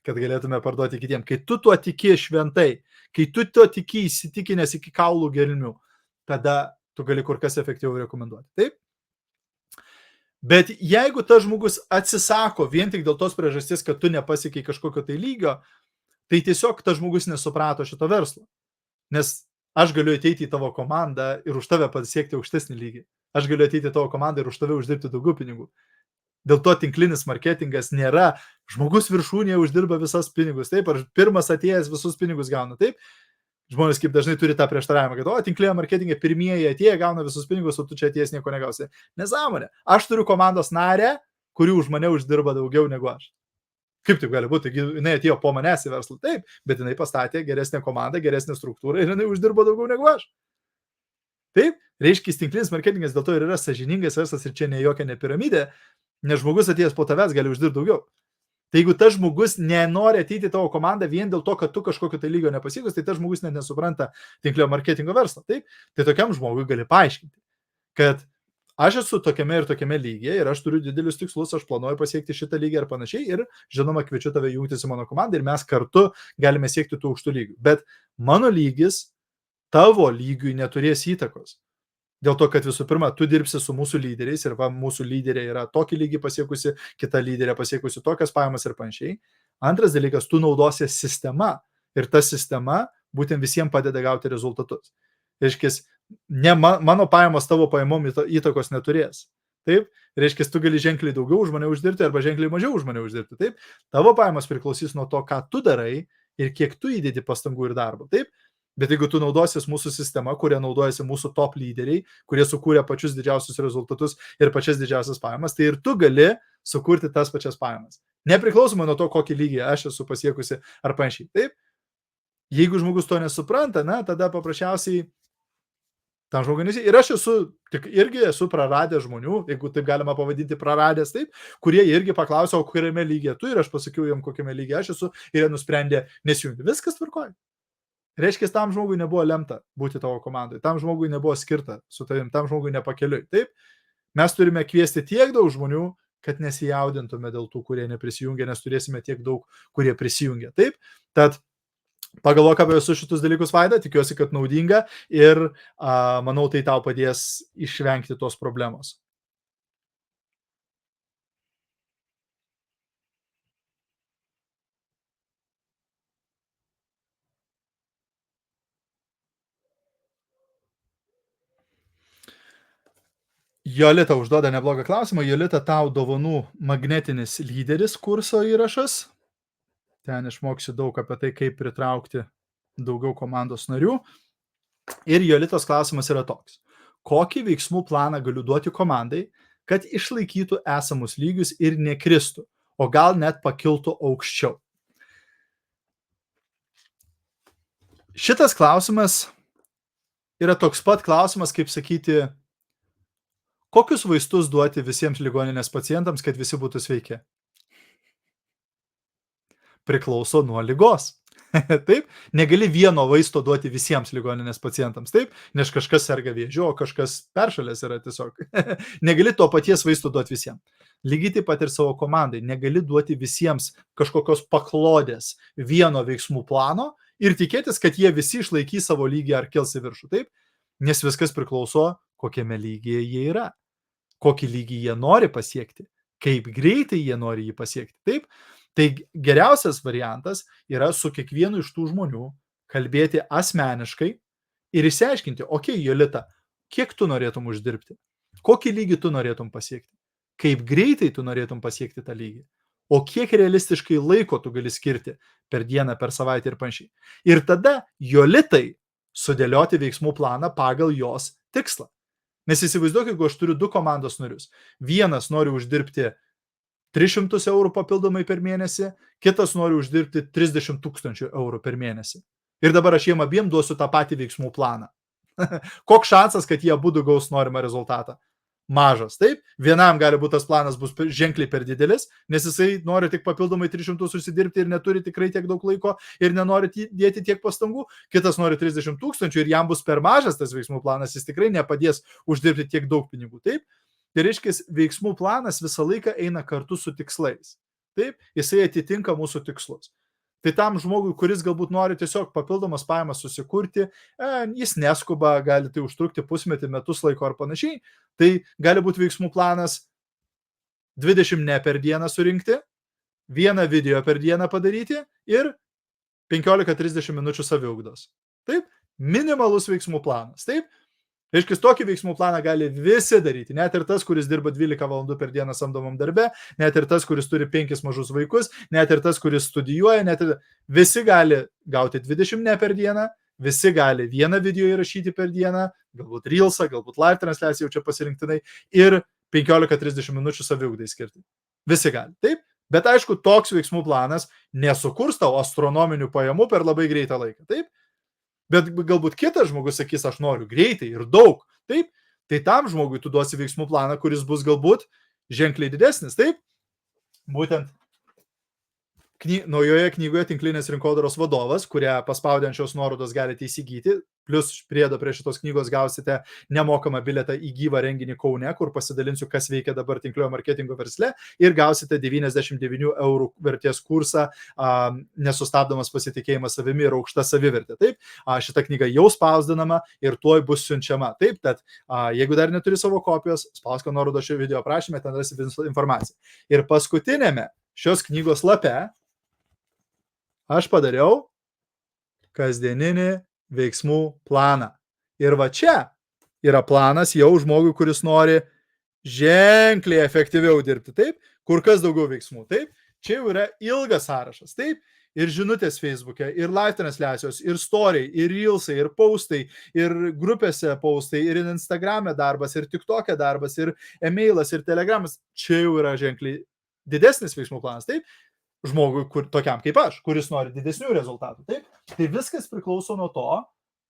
kad galėtume parduoti kitiem. Kai tu tuo tiki šventai, kai tu tuo tiki įsitikinęs iki kaulų gelmių, tada tu gali kur kas efektyviau rekomenduoti. Taip? Bet jeigu tas žmogus atsisako vien tik dėl tos priežasties, kad tu nepasiekiai kažkokio tai lygio, tai tiesiog tas žmogus nesuprato šito verslo. Nes aš galiu ateiti į tavo komandą ir už tave pasiekti aukštesnį lygį. Aš galiu ateiti į tavo komandą ir už tave uždirbti daugiau pinigų. Dėl to tinklinis marketingas nėra žmogus viršūnėje uždirba visas pinigus, taip, ar pirmas atėjęs visus pinigus gauna, taip. Žmonės kaip dažnai turi tą prieštaravimą, kad tinklinio marketinge pirmieji atėję gauna visus pinigus, o tu čia atėjęs nieko negausi. Nesąmonė. Aš turiu komandos narę, kuri už mane uždirba daugiau negu aš. Kaip taip gali būti? Jinai atėjo po manęs į verslą, taip, bet jinai pastatė geresnę komandą, geresnę struktūrą ir jinai uždirba daugiau negu aš. Taip, reiškia, tinklinis marketingas dėl to ir yra sąžiningas verslas ir čia ne jokia ne piramidė, nes žmogus atėjęs po tavęs gali uždirbti daugiau. Tai jeigu tas žmogus nenori ateiti į tavo komandą vien dėl to, kad tu kažkokio tai lygio nepasiekus, tai tas žmogus net nesupranta tinklinio marketingo verslo. Taip, tai tokiam žmogui gali paaiškinti, kad aš esu tokiame ir tokiame lygyje ir aš turiu didelius tikslus, aš planuoju pasiekti šitą lygį ir panašiai ir žinoma kviečiu tave jungtis į mano komandą ir mes kartu galime siekti tų aukštų lygių. Bet mano lygis tavo lygiui neturės įtakos. Dėl to, kad visų pirma, tu dirbsi su mūsų lyderiais ir mūsų lyderė yra tokį lygį pasiekusi, kita lyderė pasiekusi tokias pajamas ir panašiai. Antras dalykas, tu naudosies sistema ir ta sistema būtent visiems padeda gauti rezultatus. Reiškia, ne mano pajamos tavo pajamom įtakos neturės. Taip, reiškia, tu gali ženkliai daugiau už mane uždirbti arba ženkliai mažiau už mane uždirbti. Taip, tavo pajamos priklausys nuo to, ką tu darai ir kiek tu įdedi pastangų ir darbo. Taip. Bet jeigu tu naudosies mūsų sistema, kuria naudojasi mūsų top lyderiai, kurie sukūrė pačius didžiausius rezultatus ir pačias didžiausias pajamas, tai ir tu gali sukurti tas pačias pajamas. Nepriklausomai nuo to, kokį lygį aš esu pasiekusi ar panašiai. Taip, jeigu žmogus to nesupranta, tada paprasčiausiai tam žmogui nesi. Ir aš irgi esu praradęs žmonių, jeigu taip galima pavadinti praradęs, taip, kurie irgi paklausė, o kuriame lygyje tu ir aš pasakiau jam, kokiame lygyje aš esu ir jie nusprendė nesijungti. Viskas tvarkoja. Reiškia, tam žmogui nebuvo lemta būti tavo komandai, tam žmogui nebuvo skirta su tavim, tam žmogui nepakeliui. Taip, mes turime kviesti tiek daug žmonių, kad nesijaudintume dėl tų, kurie neprisijungia, nes turėsime tiek daug, kurie prisijungia. Taip, tad pagalvok apie visus šitus dalykus, Vaida, tikiuosi, kad naudinga ir manau, tai tau padės išvengti tos problemos. Jolita užduoda neblogą klausimą. Jolita, tau dovanų magnetinis lyderis kurso įrašas. Ten išmoksi daug apie tai, kaip pritraukti daugiau komandos narių. Ir Jolitos klausimas yra toks. Kokį veiksmų planą galiu duoti komandai, kad išlaikytų esamus lygius ir nekristų, o gal net pakiltų aukščiau? Šitas klausimas yra toks pat klausimas, kaip sakyti, kokius vaistus duoti visiems ligoninės pacientams, kad visi būtų sveiki? Priklauso nuo ligos. Taip, negali vieno vaisto duoti visiems ligoninės pacientams, taip, nes kažkas serga vėžiu, o kažkas peršalęs yra tiesiog. Negali to paties vaisto duoti visiems. Lygiai taip pat ir savo komandai. Negali duoti visiems kažkokios paklodės vieno veiksmų plano ir tikėtis, kad jie visi išlaikys savo lygį ar kils į viršų, taip, nes viskas priklauso, kokiame lygyje jie yra, kokį lygį jie nori pasiekti, kaip greitai jie nori jį pasiekti, taip. Tai geriausias variantas yra su kiekvienu iš tų žmonių kalbėti asmeniškai ir išsiaiškinti, Jolita, kiek tu norėtum uždirbti, kokį lygį tu norėtum pasiekti, kaip greitai tu norėtum pasiekti tą lygį, o kiek realistiškai laiko tu gali skirti per dieną, per savaitę ir panašiai. Ir tada Jolitai sudėlioti veiksmų planą pagal jos tikslą. Nes įsivaizduok, jeigu aš turiu 2 komandos narius. Vienas nori uždirbti 300 eurų papildomai per mėnesį, kitas nori uždirbti 30 000 eurų per mėnesį. Ir dabar aš jiem abiem duosiu tą patį veiksmų planą. Koks šansas, kad jie abudu gaus norimą rezultatą? Mažas, taip? Vienam gali būti tas planas bus ženkliai per didelis, nes jisai nori tik papildomai 300 susidirbti ir neturi tikrai tiek daug laiko ir nenori dėti tiek pastangų. Kitas nori 30 000 ir jam bus per mažas tas veiksmų planas, jis tikrai nepadės uždirbti tiek daug pinigų, taip? Tai reiškia, veiksmų planas visą laiką eina kartu su tikslais. Taip, jisai atitinka mūsų tikslus. Tai tam žmogui, kuris galbūt nori tiesiog papildomas pajamas susikurti, jis neskuba, gali tai užtrukti pusmetį, metus laiko ar panašiai, tai gali būti veiksmų planas 20 ne per dieną surinkti, 1 video per dieną padaryti ir 15-30 minučių saviugdos. Taip, minimalus veiksmų planas. Taip, reiškia, tokį veiksmų planą gali visi daryti, net ir tas, kuris dirba 12 valandų per dieną samdomam darbe, net ir tas, kuris turi 5 mažus vaikus, net ir tas, kuris studijuoja, net ir visi gali gauti 20 ne per dieną, visi gali 1 video įrašyti per dieną, galbūt reelsą, galbūt live transliaciją jau čia pasirinktinai ir 15-30 minučių saviugdai skirti. Visi gali, taip? Bet aišku, toks veiksmų planas nesukurs tau astronominių pajamų per labai greitą laiką, taip? Bet galbūt kitas žmogus sakys, aš noriu greitai ir daug, taip? Tai tam žmogui tu duosi veiksmų planą, kuris bus galbūt ženkliai didesnis, taip? Būtent naujoje knygoje Tinklinės rinkodaros vadovas, kurią paspaudiančios nuorodos galite įsigyti, plus priedo prie šitos knygos gausite nemokamą bilietą į gyvą renginį Kaune, kur pasidalinsiu, kas veikia dabar tinkliojo marketingo versle, ir gausite 99 eurų vertės kursą Nesustabdomas pasitikėjimas savimi ir aukšta savivertė. Taip, šita knyga jau spausdinama ir tuoj bus siunčiama. Taip, tad jeigu dar neturi savo kopijos, spausk nuorodą šio video aprašyme, ten rasi informaciją. Ir paskutinėme šios knygos lape aš padariau kasdieninį veiksmų planą. Ir va čia yra planas jau žmogui, kuris nori ženkliai efektyviau dirbti, taip? Kur kas daugiau veiksmų, taip? Čia jau yra ilgas sąrašas, taip? Ir žinutės Facebook'e, ir live transliacijos, ir story, ir reelsai, ir postai, ir grupėse postai, ir Instagram'e darbas, ir TikTok'e darbas, ir emailas, ir telegramas. Čia jau yra ženkliai didesnis veiksmų planas, taip? Žmogui, tokiam kaip aš, kuris nori didesnių rezultatų. Taip? Tai viskas priklauso nuo to,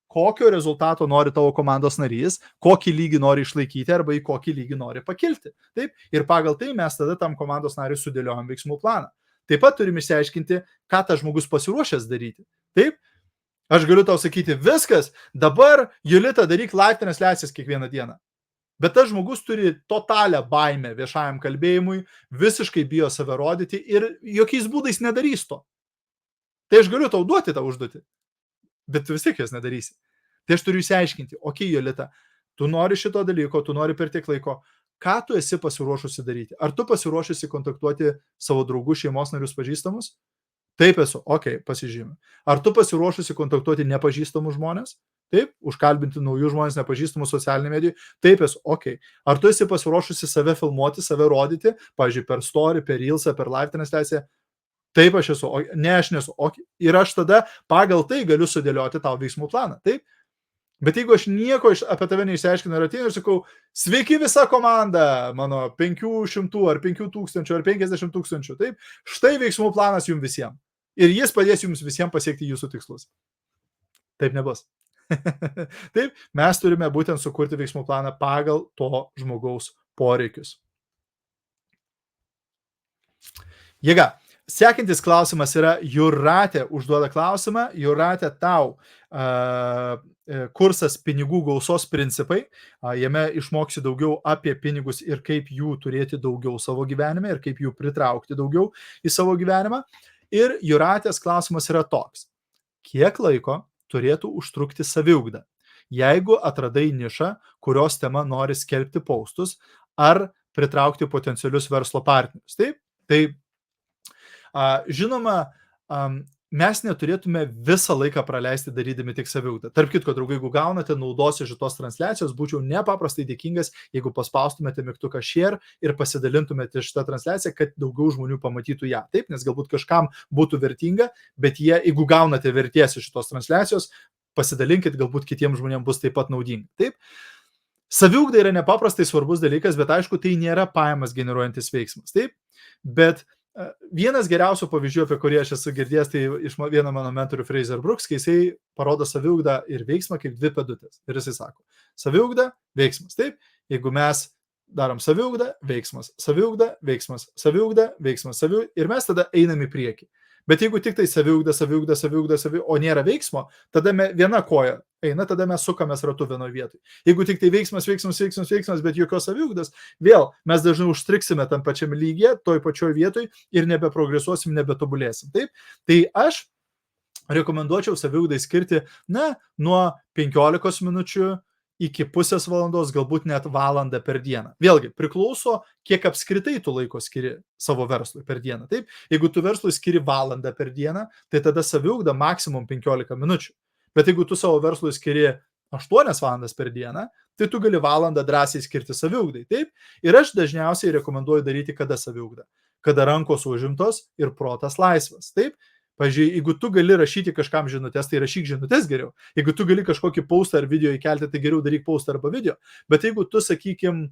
kokio rezultato nori tavo komandos narys, kokį lygį nori išlaikyti arba į kokį lygį nori pakilti. Taip? Ir pagal tai mes tada tam komandos nariui sudėliojam veiksmų planą. Taip pat turim išsiaiškinti, ką tas žmogus pasiruošęs daryti. Taip? Aš galiu tau sakyti, viskas, dabar Julita daryk live transliacijas kiekvieną dieną. Bet tas žmogus turi totalią baimę viešajam kalbėjimui, visiškai bijo save rodyti ir jokiais būdais nedarys to. Tai aš galiu tau duoti tą užduotį, bet tu vis tiek jos nedarysi. Tai aš turiu įsiaiškinti, okei, Jolita, tu nori šito dalyko, tu nori per tiek laiko, ką tu esi pasiruošusi daryti? Ar tu pasiruošusi kontaktuoti savo draugų, šeimos narius, pažįstamus? Taip esu, okei, pasižymė. Ar tu pasiruošusi kontaktuoti nepažįstamus žmonės? Taip, užkalbinti naujus žmonės nepažįstamus socialinėje medijoje? Taip esu, okei. Ar tu esi pasiruošusi save filmuoti, save rodyti, pavyzdžiui, per story, per reelsą, per live transliaciją? Taip aš esu, ne aš nesu, okei. Ir aš tada pagal tai galiu sudėlioti tau veiksmų planą, taip? Bet jeigu aš nieko apie tave neišsiaiškinu ir ateinu ir sakau, sveiki visa komanda, mano 500 ar 5000 ar 50 000, taip, štai veiksmų planas jums visiems. Ir jis padės jums visiems pasiekti jūsų tikslus. Taip nebus. Taip, mes turime būtent sukurti veiksmų planą pagal to žmogaus poreikius. Jėga. Sekantis klausimas yra Jūratė užduoda klausimą. Jūratė, tau kursas pinigų gausos principai. Jame išmoksi daugiau apie pinigus ir kaip jų turėti daugiau savo gyvenime ir kaip jų pritraukti daugiau į savo gyvenimą. Ir Jūratės klausimas yra toks. Kiek laiko turėtų užtrukti saviugda, jeigu atradai nišą, kurios tema nori skelbti postus ar pritraukti potencialius verslo partnerius? Taip? Tai žinoma, mes neturėtume visą laiką praleisti darydami tik saviugdą. Tarp kitko, draugai, jeigu gaunate naudos iš šitos transliacijos, būčiau nepaprastai dėkingas, jeigu paspaustumėte mygtuką share ir pasidalintumėte šitą transliaciją, kad daugiau žmonių pamatytų ją. Taip, nes galbūt kažkam būtų vertinga, bet jeigu gaunate vertės iš šitos transliacijos, pasidalinkit, galbūt kitiems žmonėms bus taip pat naudinga. Taip? Saviugda yra nepaprastai svarbus dalykas, bet aišku, tai nėra pajamas generuojantis veiksmas. Taip? Bet vienas geriausių pavyzdžių, apie kurį aš esu girdėjęs, tai iš vieno mano mentorių Fraser Brooks, kai jisai parodo saviugdą ir veiksmą kaip dvi pėdutės. Ir jisai sako, saviugda, veiksmas. Taip? Jeigu mes darom saviugdą, veiksmas, saviugda, veiksmas, saviugda, veiksmas, saviugda, ir mes tada einam į priekį. Bet jeigu tik tai saviugda, o nėra veiksmo, tada viena koja eina, tada mes sukamės ratu vienoje vietoje. Jeigu tik tai veiksmas, bet jokios saviugdos, vėl mes dažnai užstriksime tam pačiam lygyje, toj pačioj vietoj ir nebeprogresuosim, nebetobulėsim. Taip? Tai aš rekomenduočiau saviugdai skirti, nuo 15 minučių iki pusės valandos, galbūt net valandą per dieną. Vėlgi, priklauso, kiek apskritai tu laiko skiri savo verslui per dieną. Taip? Jeigu tu verslui skiri valandą per dieną, tai tada saviugda maksimum 15 minučių. Bet jeigu tu savo verslui skiri 8 valandas per dieną, tai tu gali valandą drąsiai skirti saviugdai. Taip? Ir aš dažniausiai rekomenduoju daryti kada saviugdą. Kada rankos užimtos ir protas laisvas. Taip? Pavyzdžiui, jeigu tu gali rašyti kažkam žinutės, tai rašyk žinutės geriau. Jeigu tu gali kažkokį postą ar video įkelti, tai geriau daryk postą arba video. Bet jeigu tu, sakykim,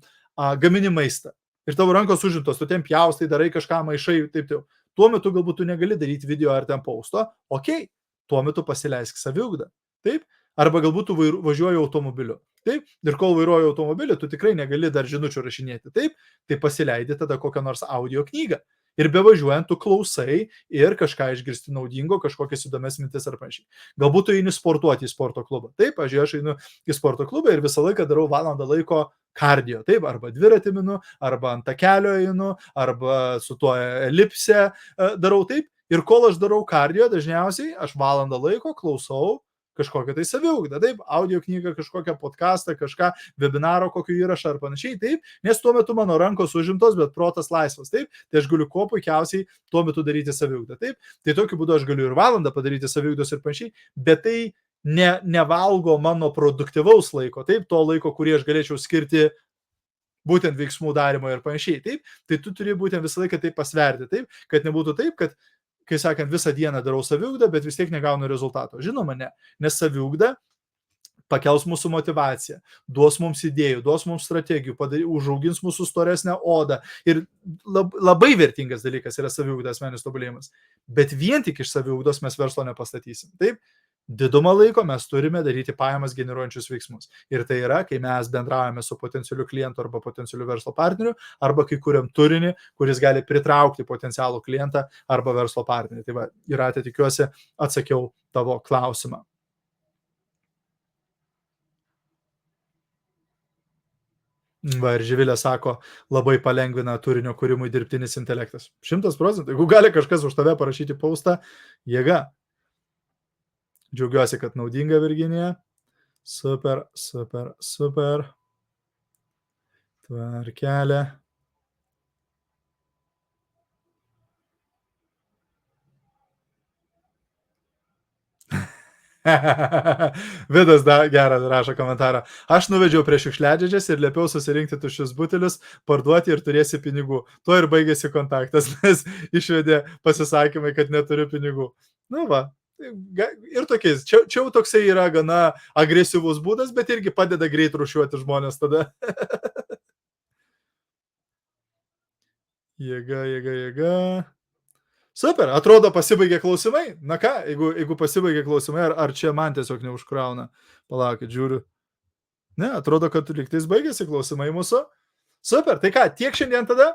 gamini maistą ir tavo rankos užimtos, tu ten pjaustai, darai kažką maišai, taip, tuo metu galbūt tu negali daryti video ar ten posto, tuo metu pasileisk saviugdą. Taip? Arba galbūt tu važiuoji automobiliu. Taip? Ir kol vairuoji automobilį, tu tikrai negali dar žinučių rašinėti. Taip? Tai pasileidi tada kokią nors audio knygą. Ir bevažiuojant tu klausai ir kažką išgirsti naudingo, kažkokias įdomias mintis ar panašiai. Galbūt tu eini sportuoti į sporto klubą. Taip, aš einu į sporto klubą ir visą laiką darau valandą laiko kardio. Taip, arba dviratį minu, arba ant takelio einu, arba su tuo elipse darau taip. Ir kol aš darau kardio, dažniausiai aš valandą laiko klausau kažkokią tai saviugdą, taip, audio knygą, kažkokią podcastą, kažką, webinaro kokį įrašą ar panašiai, taip, nes tuo metu mano rankos užimtos, bet protas laisvas, taip, tai aš galiu kuo puikiausiai tuo metu daryti saviugdą, taip, tai tokiu būdu aš galiu ir valandą padaryti saviugdos ir panašiai, bet tai nevalgo mano produktyvaus laiko, taip, to laiko, kurį aš galėčiau skirti būtent veiksmų darimo ir panašiai, taip, tai tu turi būtent visą laiką taip pasverti, taip, kad nebūtų taip, kad kai sakant, visą dieną darau saviugdą, bet vis tiek negaunu rezultato. Žinoma, ne. Nes saviugda pakels mūsų motivaciją, duos mums idėjų, duos mums strategijų, užaugins mūsų storesnę odą. Ir labai vertingas dalykas yra saviugda, asmeninis tobulėjimas. Bet vien tik iš saviugdos mes verslo nepastatysim. Taip? Didumą laiko mes turime daryti pajamas generuojančius veiksmus. Ir tai yra, kai mes bendraujame su potencialiu klientu arba potencialiu verslo partneriu, arba kai kuriam turinį, kuris gali pritraukti potencialų klientą arba verslo partnerį. Tai va, Jūrate, tikiuosi, atsakiau tavo klausimą. Va, ir Živilė sako, labai palengvina turinio kūrimui dirbtinis intelektas. 100%. Jeigu gali kažkas už tave parašyti postą, jėga. Džiaugiuosi, kad naudinga, Virginija. Super. Tvarkelė. Vidas gerą rašo komentarą. Aš nuvedžiau prie šiukšliadėžės ir liepiau susirinkti tuščius butelius, parduoti ir turėsi pinigų. Tuo ir baigėsi kontaktas, nes išvedė pasisakymai, kad neturiu pinigų. Nu va. Ir tokiais, čia jau toksai yra gana agresyvus būdas, bet irgi padeda greit rūšiuoti žmonės tada. Jėga. Super, atrodo pasibaigė klausimai. Na ką, jeigu pasibaigė klausimai, ar čia man tiesiog neužkrauna? Palaukit, žiūriu. Ne, atrodo, kad lygtais baigėsi klausimai mūsų. Super, tai ką, tiek šiandien tada.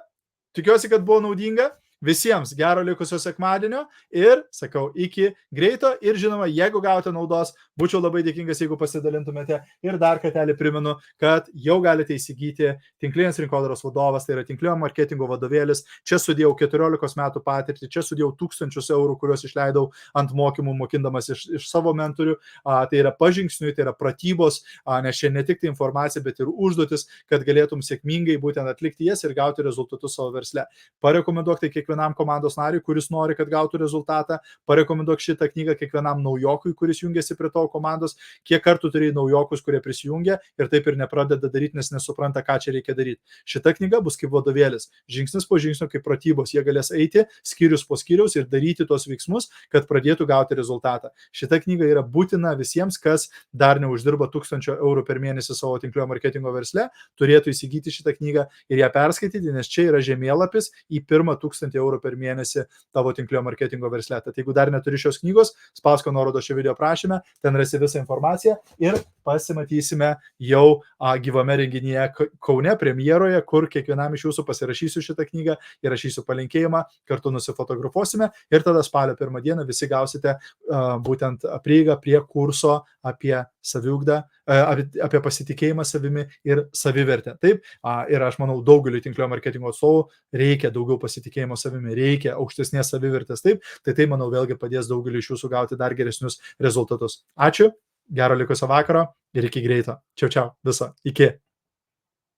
Tikiuosi, kad buvo naudinga. Visiems gero likusio sekmadienio ir, sakau, iki greito ir žinoma, jeigu gavote naudos, būčiau labai dėkingas, jeigu pasidalintumėte ir dar kartelį primenu, kad jau galite įsigyti Tinklinės rinkodaros vadovas, tai yra tinklinio marketingo vadovėlis, čia sudėjau 14 metų patirtį, čia sudėjau 1000 eurų, kuriuos išleidau ant mokymų, mokindamas iš savo mentorių, tai yra pažingsniui, tai yra pratybos, nes čia ne tik tai informacija, bet ir užduotis, kad galėtum sėkmingai būtent atlikti jas ir gauti rezultatus savo versle. Parekomenduok tai kiekvieną kiekvienam komandos nariui, kuris nori, kad gautų rezultatą, parekomenduok šitą knygą kiekvienam naujokui, kuris jungiasi prie tavo komandos, kiek kartų turėjai naujokus, kurie prisijungia ir taip ir nepradeda daryti, nes nesupranta, ką čia reikia daryti. Šita knyga bus kaip vadovėlis, žingsnis po žingsnio, kaip pratybos, jie galės eiti skyrius po skyriaus ir daryti tos veiksmus, kad pradėtų gauti rezultatą. Šita knyga yra būtina visiems, kas dar neuždirba 1000 eurų per mėnesį savo tinklinio marketingo versle, turėtų įsigyti šitą knygą ir ją perskaityti, nes čia yra žemėlapis į pirmą 1000 eurų per mėnesį tavo tinklinio marketingo versle. Tad jeigu dar neturi šios knygos, spausk nuorodą šio video aprašyme, ten rasi visą informaciją ir pasimatysime jau gyvame renginyje Kaune premjeroje, kur kiekvienam iš jūsų pasirašysiu šitą knygą, įrašysiu palinkėjimą, kartu nusifotografuosime ir tada spalio 1 dieną visi gausite būtent prieigą prie kurso apie saviugdą, apie pasitikėjimą savimi ir savivertę. Taip, ir aš manau, daugeliu tinklinio marketingo atstovų reikia daugiau pasitikėjimo savimi, reikia aukštesnės savivertės. Taip, tai manau vėlgi padės daugeliu iš jūsų gauti dar geresnius rezultatus. Ačiū, gero likusio vakaro ir iki greito. Čiau, čiau, viso, iki.